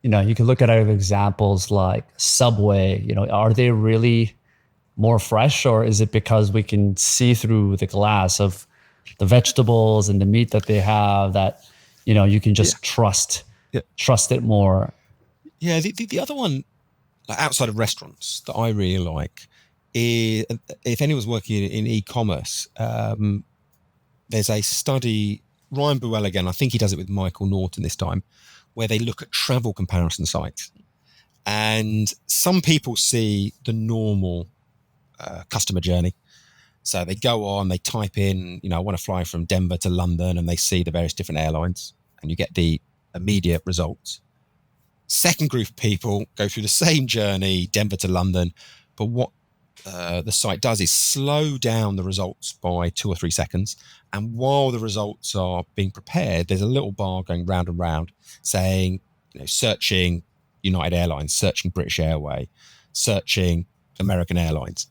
you can look at other examples like Subway, are they really more fresh, or is it because we can see through the glass of the vegetables and the meat that they have that, you can just trust it more? Yeah. The other one, like outside of restaurants, that I really like is, if anyone's working in e-commerce, there's a study, Ryan Buell again, I think he does it with Michael Norton this time, where they look at travel comparison sites. And some people see the normal customer journey. So they go on, they type in, I want to fly from Denver to London, and they see the various different airlines, and you get the immediate results. Second group of people go through the same journey, Denver to London, but what the site does is slow down the results by 2 or 3 seconds. And while the results are being prepared, there's a little bar going round and round saying, searching United Airlines, searching British Airways, searching American Airlines.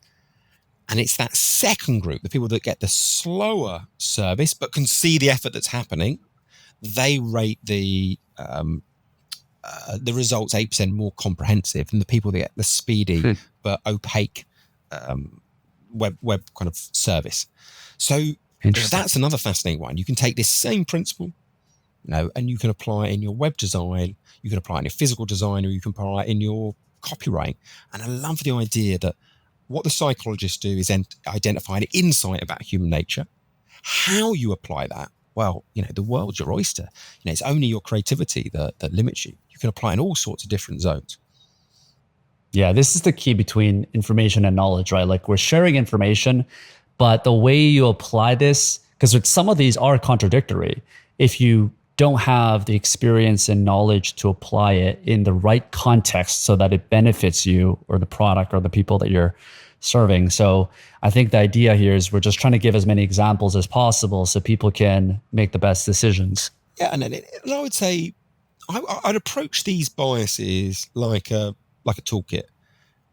And it's that second group, the people that get the slower service but can see the effort that's happening, they rate the results 8% more comprehensive than the people that get the speedy but opaque web kind of service. So that's another fascinating one. You can take this same principle, and you can apply it in your web design, you can apply it in your physical design, or you can apply it in your copywriting. And I love the idea that what the psychologists do is identify an insight about human nature. How you apply that, well, the world's your oyster. It's only your creativity that limits you. You can apply in all sorts of different zones. Yeah, this is the key between information and knowledge, right? Like we're sharing information, but the way you apply this, because some of these are contradictory. If you don't have the experience and knowledge to apply it in the right context so that it benefits you or the product or the people that you're serving. So I think the idea here is we're just trying to give as many examples as possible so people can make the best decisions. Yeah, and I would say I'd approach these biases like a toolkit.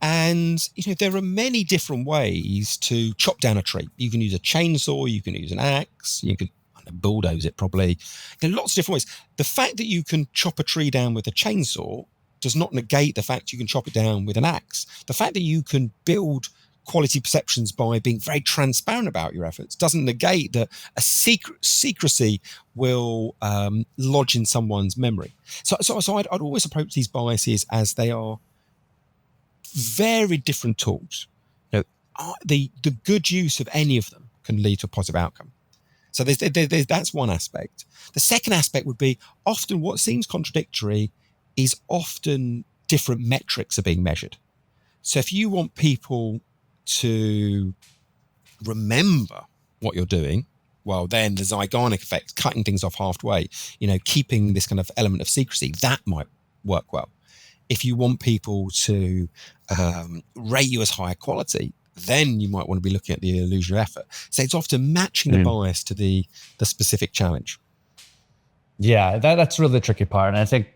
And, there are many different ways to chop down a tree. You can use a chainsaw, you can use an axe, you can bulldoze it probably. Lots of different ways. The fact that you can chop a tree down with a chainsaw does not negate the fact you can chop it down with an axe. The fact that you can build quality perceptions by being very transparent about your efforts doesn't negate that a secrecy will lodge in someone's memory. So I'd always approach these biases as they are very different tools. The good use of any of them can lead to a positive outcome. So that's one aspect. The second aspect would be often what seems contradictory is often different metrics are being measured. So if you want people to remember what you're doing, well, then the Zeigarnik Effect, cutting things off halfway, keeping this kind of element of secrecy, that might work well. If you want people to rate you as higher quality, then you might want to be looking at the illusion of effort. So it's often matching the bias to the specific challenge. Yeah, that's really the tricky part. And I think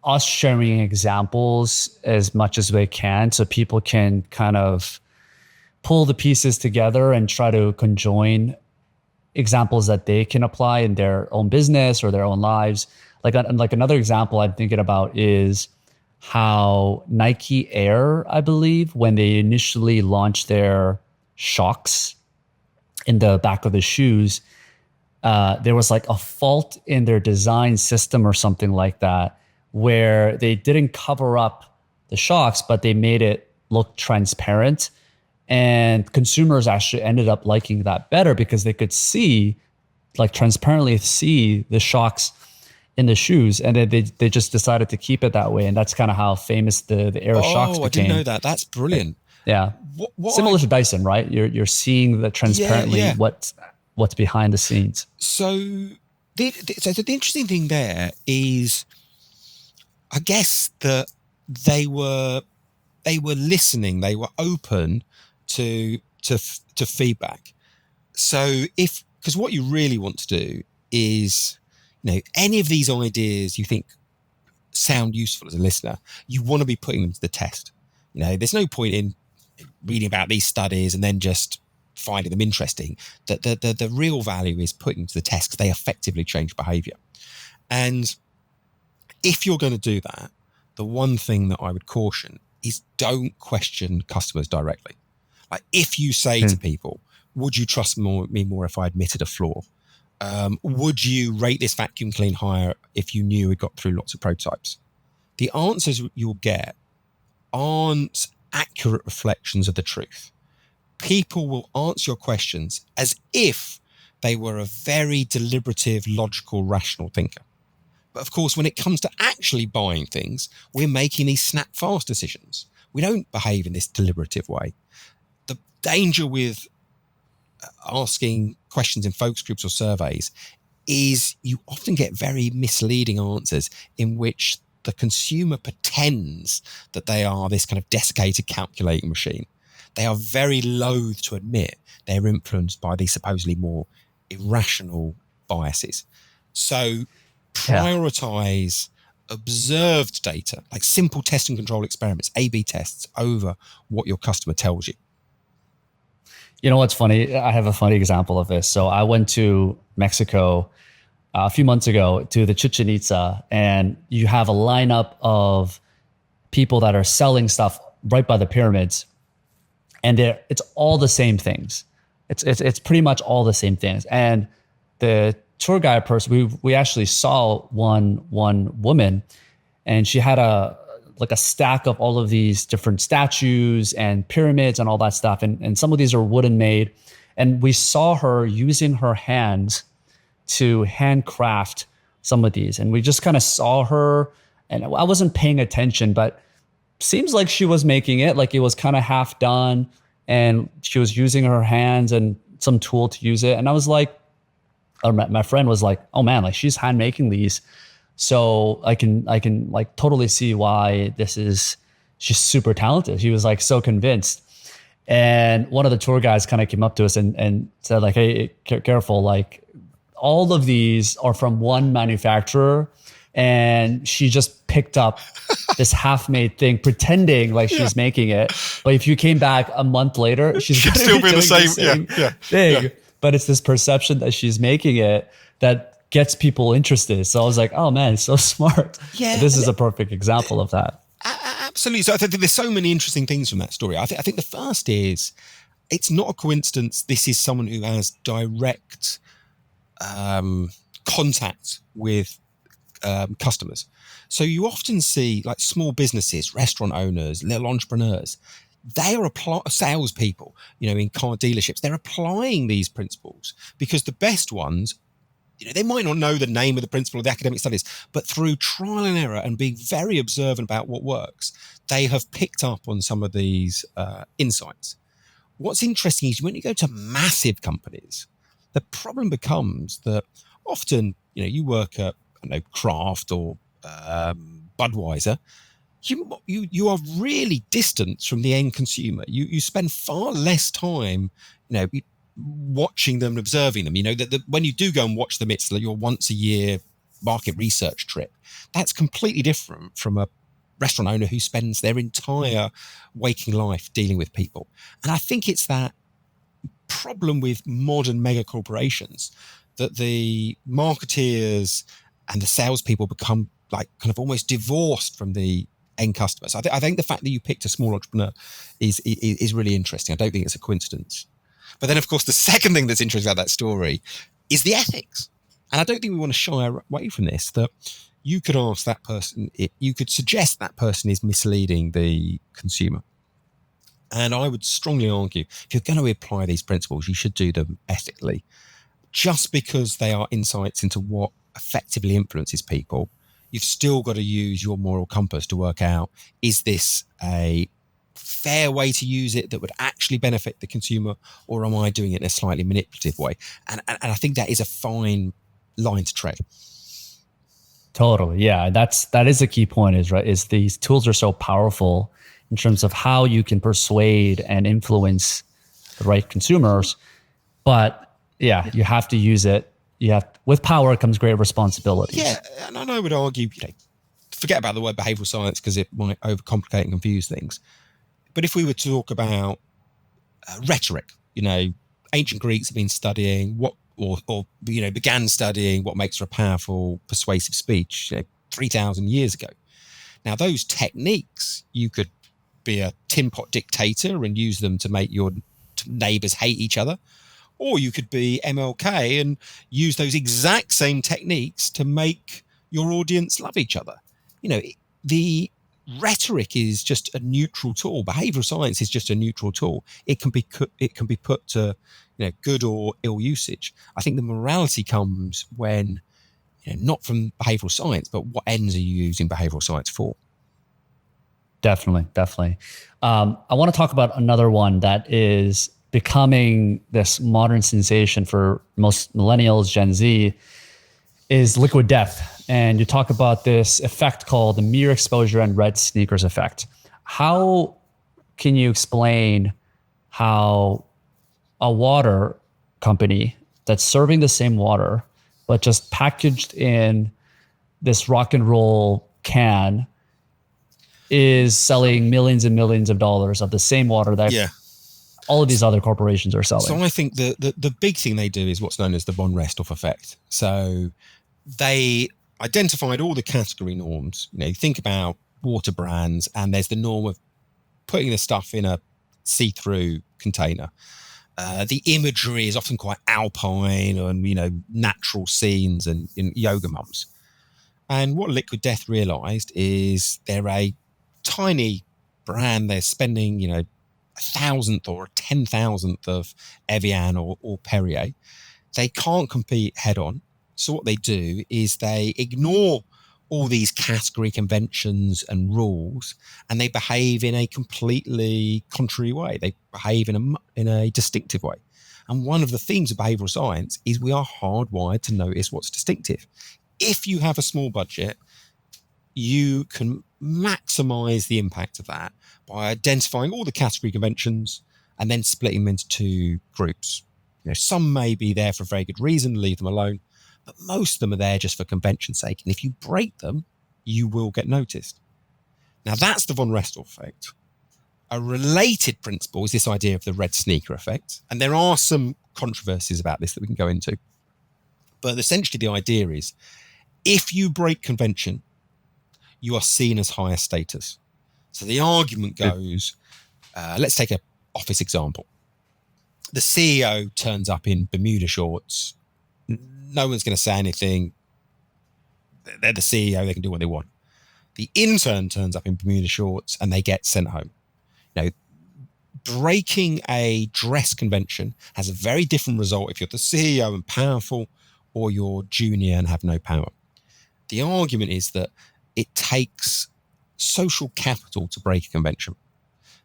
us sharing examples as much as we can so people can kind of pull the pieces together and try to conjoin examples that they can apply in their own business or their own lives. Like another example I'm thinking about is how Nike Air, I believe, when they initially launched their shocks in the back of the shoes, there was like a fault in their design system or something like that, where they didn't cover up the shocks, but they made it look transparent. And consumers actually ended up liking that better because they could see, like transparently see the shocks in the shoes, and then they just decided to keep it that way, and that's kind of how famous the Air shocks became. I didn't know that. That's brilliant. Yeah, similar to Dyson, right? You're seeing the transparently what's behind the scenes. So the interesting thing there is, I guess that they were listening, they were open to feedback. So because what you really want to do is, any of these ideas you think sound useful as a listener, you want to be putting them to the test. There's no point in reading about these studies and then just finding them interesting. The real value is putting them to the test because they effectively change behavior. And if you're going to do that, the one thing that I would caution is don't question customers directly. Like if you say to people, would you trust me more if I admitted a flaw? Would you rate this vacuum clean higher if you knew it got through lots of prototypes? The answers you'll get aren't accurate reflections of the truth. People will answer your questions as if they were a very deliberative, logical, rational thinker. But of course, when it comes to actually buying things, we're making these snap fast decisions. We don't behave in this deliberative way. The danger with asking questions in focus groups or surveys is you often get very misleading answers in which the consumer pretends that they are this kind of desiccated calculating machine. They are very loath to admit they're influenced by these supposedly more irrational biases. So prioritize observed data, like simple test and control experiments, A/B tests, over what your customer tells you. You know what's funny? I have a funny example of this. So I went to Mexico a few months ago to the Chichen Itza, and you have a lineup of people that are selling stuff right by the pyramids, and it's all the same things. It's pretty much all the same things. And the tour guide person, we actually saw one woman, and she had a stack of all of these different statues and pyramids and all that stuff. And some of these are wooden made. And we saw her using her hands to handcraft some of these. And we just kind of saw her, and I wasn't paying attention, but seems like she was making it, like it was kind of half done, and she was using her hands and some tool to use it. And I was like, or my friend was like, oh man, like she's hand making these. So I can like totally see why she's super talented. He was like so convinced. And one of the tour guys kind of came up to us and said like, hey, careful, like all of these are from one manufacturer, and she just picked up this half-made thing pretending like she's making it. But if you came back a month later, she's still be the same thing. But it's this perception that she's making it that gets people interested. So I was like, oh man, it's so smart. Yeah, This is a perfect example of that. absolutely. So I think there's so many interesting things from that story. I think the first is, it's not a coincidence. This is someone who has direct contact with customers. So you often see like small businesses, restaurant owners, little entrepreneurs. They are salespeople, in car dealerships. They're applying these principles because the best ones, they might not know the name of the principle of the academic studies, but through trial and error and being very observant about what works, they have picked up on some of these insights. What's interesting is when you go to massive companies, the problem becomes that often, you work at, Kraft or Budweiser, you are really distant from the end consumer. You spend far less time, watching them and observing them. That when you do go and watch them, it's like your once a year market research trip. That's completely different from a restaurant owner who spends their entire waking life dealing with people. And I think it's that problem with modern mega corporations that the marketeers and the salespeople become like kind of almost divorced from the end customers. I think the fact that you picked a small entrepreneur is really interesting. I don't think it's a coincidence. But then, of course, the second thing that's interesting about that story is the ethics. And I don't think we want to shy away from this, that you could ask that person, you could suggest that person is misleading the consumer. And I would strongly argue, if you're going to apply these principles, you should do them ethically. Just because they are insights into what effectively influences people, you've still got to use your moral compass to work out, is this a fair way to use it that would actually benefit the consumer, or am I doing it in a slightly manipulative way? And I think that is a fine line to tread. Totally. Yeah. That is a key point is these tools are so powerful in terms of how you can persuade and influence the right consumers. But yeah, you have to use it. With power comes great responsibility. Yeah. And I would argue, forget about the word behavioral science because it might overcomplicate and confuse things. But if we were to talk about rhetoric, ancient Greeks have been studying began studying what makes for a powerful, persuasive speech 3,000 years ago. Now, those techniques, you could be a tin pot dictator and use them to make your neighbors hate each other, or you could be MLK and use those exact same techniques to make your audience love each other. The rhetoric is just a neutral tool. Behavioral science is just a neutral tool. It can be put to good or ill usage. I think the morality comes when not from behavioral science, but what ends are you using behavioral science for? Definitely. I want to talk about another one that is becoming this modern sensation for most millennials, Gen Z, is liquid death. And you talk about this effect called the mere exposure and red sneakers effect. How can you explain how a water company that's serving the same water, but just packaged in this rock and roll can, is selling millions and millions of dollars of the same water that all of these other corporations are selling? So I think the big thing they do is what's known as the von Restorff effect. So they identified all the category norms. Think about water brands, and there's the norm of putting the stuff in a see-through container. The imagery is often quite alpine and, natural scenes and yoga mums. And what Liquid Death realized is they're a tiny brand. They're spending, 1,000th or 10,000th of Evian or Perrier. They can't compete head on. So what they do is they ignore all these category conventions and rules, and they behave in a completely contrary way. They behave in a distinctive way. And one of the themes of behavioral science is we are hardwired to notice what's distinctive. If you have a small budget, you can maximize the impact of that by identifying all the category conventions and then splitting them into two groups. Some may be there for a very good reason, leave them alone, but most of them are there just for convention's sake. And if you break them, you will get noticed. Now, that's the von Restorff effect. A related principle is this idea of the red sneaker effect. And there are some controversies about this that we can go into. But essentially the idea is, if you break convention, you are seen as higher status. So the argument goes, let's take an office example. The CEO turns up in Bermuda shorts. No one's going to say anything. They're the CEO. They can do what they want. The intern turns up in Bermuda shorts and they get sent home. Breaking a dress convention has a very different result if you're the CEO and powerful, or you're junior and have no power. The argument is that it takes social capital to break a convention.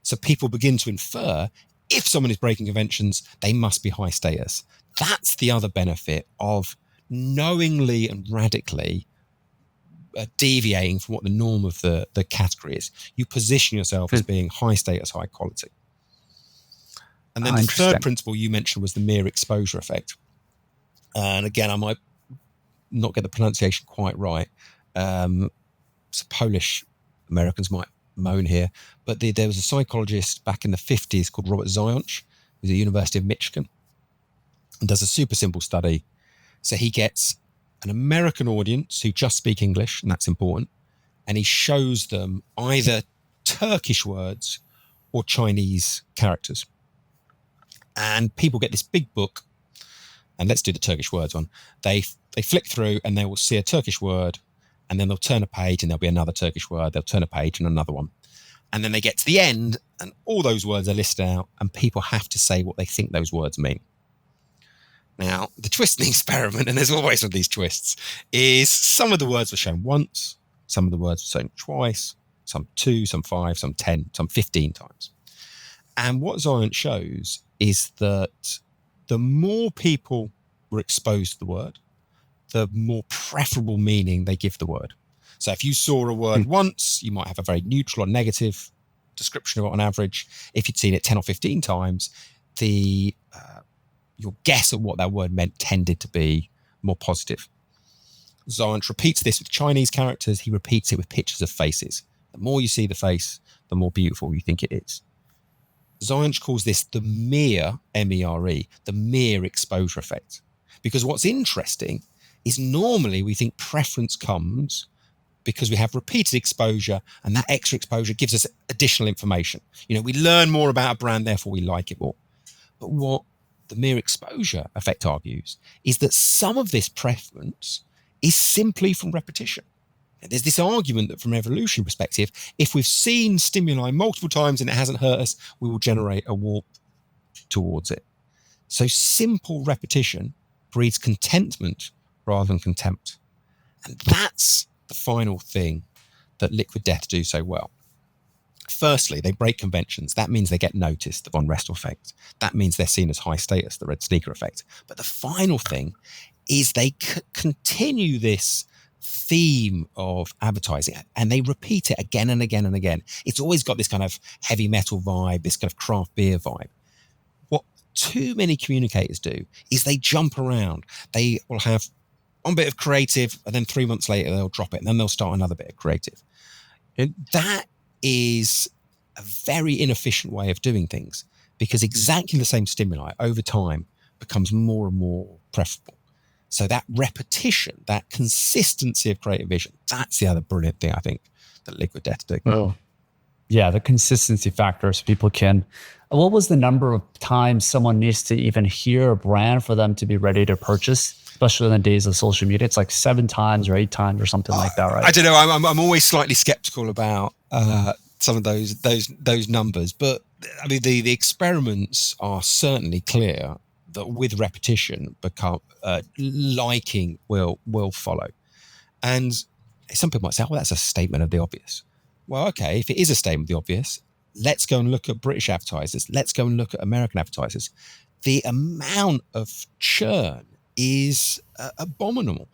So people begin to infer, if someone is breaking conventions, they must be high status. That's the other benefit of knowingly and radically deviating from what the norm of the category is. You position yourself as being high status, high quality. And then the third principle you mentioned was the mere exposure effect. And again, I might not get the pronunciation quite right. So Polish Americans might moan here, but there was a psychologist back in the 50s called Robert Zając, who's at the University of Michigan, and does a super simple study. So he gets an American audience who just speak English, and that's important, and he shows them either Turkish words or Chinese characters. And people get this big book, and let's do the Turkish words one. They flick through and they will see a Turkish word, and then they'll turn a page and there'll be another Turkish word. They'll turn a page and another one. And then they get to the end and all those words are listed out and people have to say what they think those words mean. Now, the twist in the experiment, and there's always one of these twists, is some of the words were shown once, some of the words were shown twice, some 2, some 5, some 10, some 15 times. And what Zając shows is that the more people were exposed to the word, the more preferable meaning they give the word. So if you saw a word once, you might have a very neutral or negative description of it on average. If you'd seen it 10 or 15 times, your guess at what that word meant tended to be more positive. Zając repeats this with Chinese characters. He repeats it with pictures of faces. The more you see the face, the more beautiful you think it is. Zając calls this the mere, M-E-R-E, the mere exposure effect. Because what's interesting is normally we think preference comes because we have repeated exposure, and that extra exposure gives us additional information. We learn more about a brand, therefore we like it more. But what the mere exposure effect argues is that some of this preference is simply from repetition. And there's this argument that from an evolution perspective, if we've seen stimuli multiple times and it hasn't hurt us, we will generate a warp towards it. So simple repetition breeds contentment rather than contempt. And that's the final thing that Liquid Death do so well. Firstly, they break conventions. That means they get noticed, the von Restel effect. That means they're seen as high status, the red sneaker effect. But the final thing is they continue this theme of advertising and they repeat it again and again and again. It's always got this kind of heavy metal vibe, this kind of craft beer vibe. What too many communicators do is they jump around. They will have one bit of creative and then 3 months later they'll drop it and then they'll start another bit of creative. And that is a very inefficient way of doing things because exactly the same stimuli over time becomes more and more preferable. So that repetition, that consistency of creative vision, that's the other brilliant thing I think that Liquid Death do. Oh, yeah, the consistency factor so people can... What was the number of times someone needs to even hear a brand for them to be ready to purchase, especially in the days of social media? It's like 7 times or 8 times or something like that, right? I don't know. I'm always slightly skeptical about some of those numbers, but I mean the experiments are certainly clear that with repetition, liking will follow. And some people might say, "Oh, that's a statement of the obvious." Well, okay, if it is a statement of the obvious, let's go and look at British advertisers. Let's go and look at American advertisers. The amount of churn is abominable.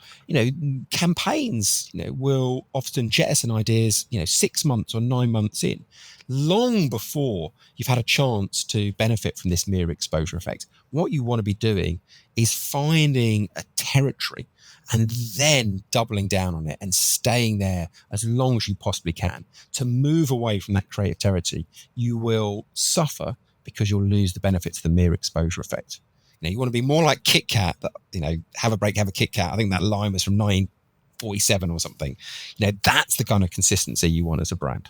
Campaigns, will often jettison ideas, 6 months or 9 months in, long before you've had a chance to benefit from this mere exposure effect. What you want to be doing is finding a territory and then doubling down on it and staying there as long as you possibly can. To move away from that creative territory, you will suffer because you'll lose the benefits of the mere exposure effect. You want to be more like Kit Kat, but, have a break, have a Kit Kat. I think that line was from 1947 or something. That's the kind of consistency you want as a brand.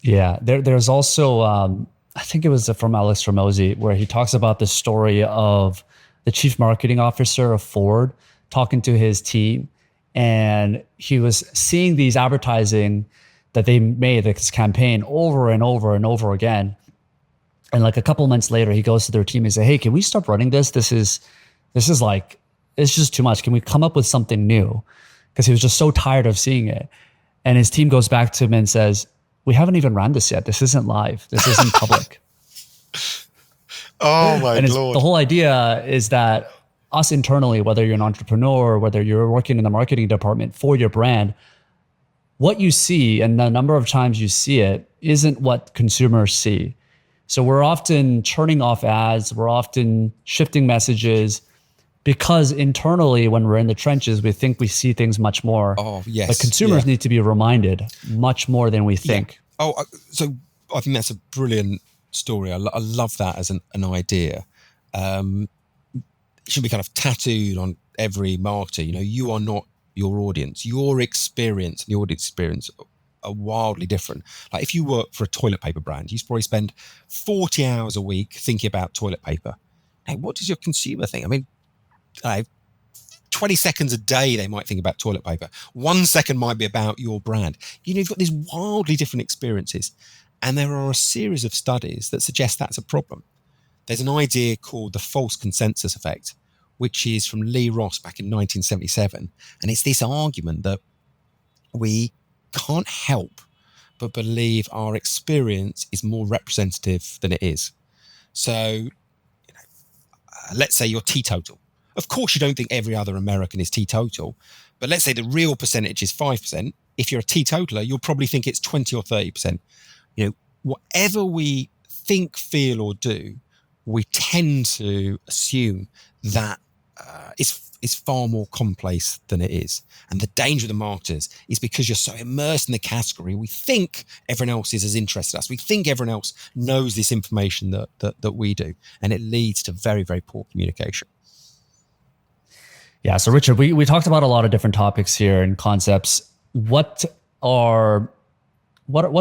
Yeah, there's also, I think it was from Alex Ramosi, where he talks about the story of the chief marketing officer of Ford talking to his team, and he was seeing these advertising that they made, this campaign, over and over and over again. And like a couple of months later, he goes to their team and says, "Hey, can we stop running this? This is like, it's just too much. Can we come up with something new?" Because he was just so tired of seeing it. And his team goes back to him and says, "We haven't even ran this yet. This isn't live. This isn't public." Oh my Lord. The whole idea is that us internally, whether you're an entrepreneur or whether you're working in the marketing department for your brand, what you see and the number of times you see it isn't what consumers see. So we're often turning off ads. We're often shifting messages because internally, when we're in the trenches, we think we see things much more. Oh, yes. But consumers need to be reminded much more than we think. Yeah. Oh, so I think that's a brilliant story. I love that as an idea. It should be kind of tattooed on every marketer. You are not your audience. Your experience and the audience experience are wildly different. Like if you work for a toilet paper brand, you probably spend 40 hours a week thinking about toilet paper. Hey, what does your consumer think? I mean, 20 seconds a day they might think about toilet paper. 1 second might be about your brand. You've got these wildly different experiences, and there are a series of studies that suggest that's a problem. There's an idea called the false consensus effect, which is from Lee Ross back in 1977, and it's this argument that we can't help but believe our experience is more representative than it is. So let's say you're teetotal. Of course, you don't think every other American is teetotal, but let's say the real percentage is 5%. If you're a teetotaler, you'll probably think it's 20 or 30%. Whatever we think, feel, or do, we tend to assume that is far more commonplace than it is. And the danger of the marketers is because you're so immersed in the category, we think everyone else is as interested in us. We think everyone else knows this information that we do. And it leads to very, very poor communication. Yeah. So Richard, we talked about a lot of different topics here and concepts. What's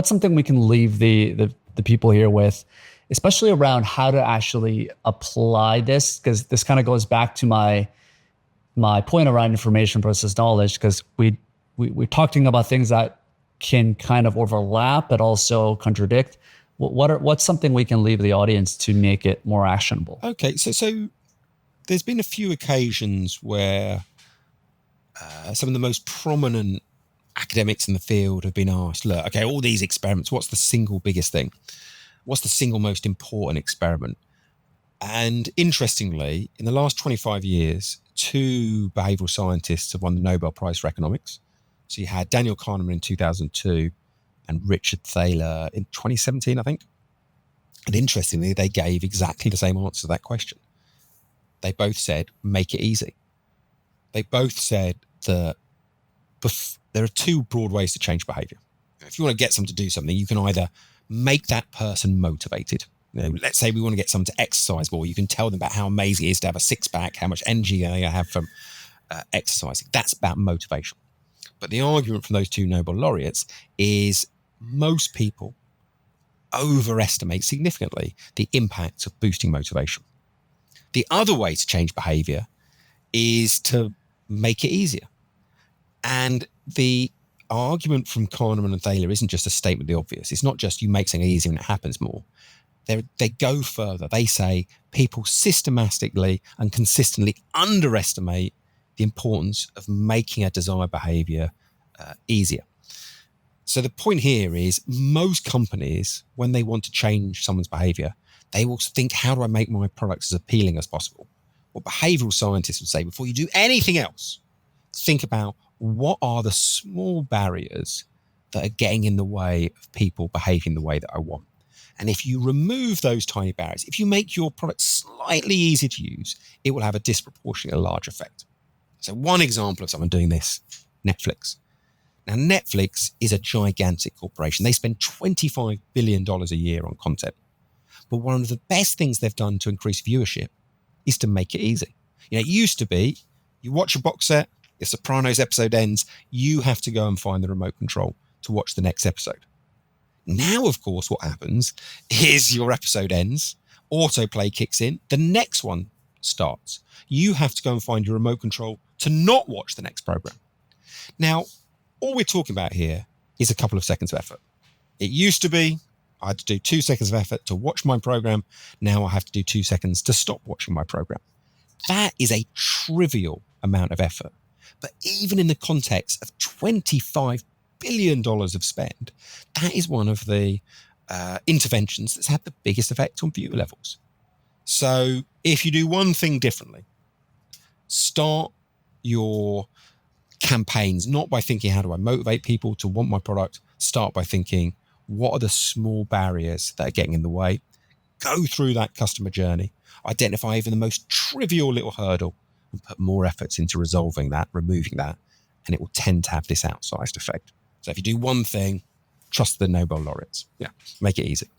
something we can leave the people here with, especially around how to actually apply this? Because this kind of goes back to my point around information versus knowledge, because we're talking about things that can kind of overlap but also contradict. What's something we can leave the audience to make it more actionable? Okay, so there's been a few occasions where some of the most prominent academics in the field have been asked, look, okay, all these experiments, what's the single biggest thing? What's the single most important experiment? And interestingly, in the last 25 years, 2 behavioral scientists have won the Nobel Prize for economics. So you had Daniel Kahneman in 2002 and Richard Thaler in 2017, I think. And interestingly, they gave exactly the same answer to that question. They both said, make it easy. They both said that there are 2 broad ways to change behavior. If you want to get someone to do something, you can either make that person motivated. Let's say we want to get someone to exercise more. You can tell them about how amazing it is to have a 6-pack, how much energy they have from exercising. That's about motivation. But the argument from those 2 Nobel laureates is most people overestimate significantly the impact of boosting motivation. The other way to change behavior is to make it easier. And the argument from Kahneman and Thaler isn't just a statement of the obvious. It's not just you make something easier and it happens more. They go further. They say people systematically and consistently underestimate the importance of making a desired behavior easier. So the point here is most companies, when they want to change someone's behavior, they will think, how do I make my products as appealing as possible? What behavioral scientists would say, before you do anything else, think about what are the small barriers that are getting in the way of people behaving the way that I want. And if you remove those tiny barriers, if you make your product slightly easier to use, it will have a disproportionately large effect. So one example of someone doing this, Netflix. Now, Netflix is a gigantic corporation. They spend $25 billion a year on content. But one of the best things they've done to increase viewership is to make it easy. It used to be you watch a box set, the Sopranos episode ends, you have to go and find the remote control to watch the next episode. Now, of course, what happens is your episode ends, autoplay kicks in, the next one starts. You have to go and find your remote control to not watch the next program. Now, all we're talking about here is a couple of seconds of effort. It used to be I had to do 2 seconds of effort to watch my program. Now I have to do 2 seconds to stop watching my program. That is a trivial amount of effort. But even in the context of $25 billion of spend, that is one of the interventions that's had the biggest effect on viewer levels. So if you do one thing differently, start your campaigns not by thinking, how do I motivate people to want my product? Start by thinking, what are the small barriers that are getting in the way? Go through that customer journey, identify even the most trivial little hurdle, and put more efforts into resolving that, removing that, and it will tend to have this outsized effect. So if you do one thing, trust the Nobel laureates. Yeah, make it easy.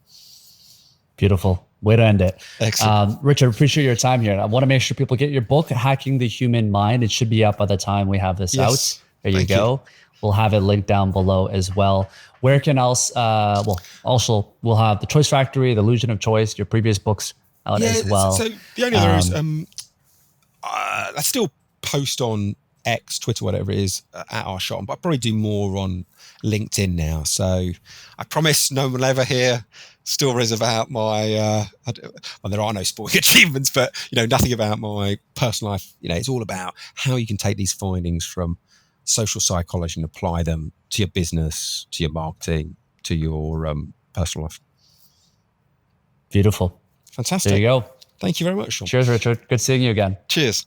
Beautiful. Way to end it. Excellent. Richard, appreciate your time here. I want to make sure people get your book, Hacking the Human Mind. It should be up by the time we have this out. There you go. We'll have it linked down below as well. Where can else, also we'll have The Choice Factory, The Illusion of Choice, your previous books out as well. So the only other is, I still post on X, Twitter, whatever it is, at our Shotton, but I probably do more on LinkedIn now. So I promise no one will ever hear stories about my, well, there are no sporting achievements, but nothing about my personal life. It's all about how you can take these findings from social psychology and apply them to your business, to your marketing, to your personal life. Beautiful. Fantastic. There you go. Thank you very much, Sean. Cheers, Richard. Good seeing you again. Cheers.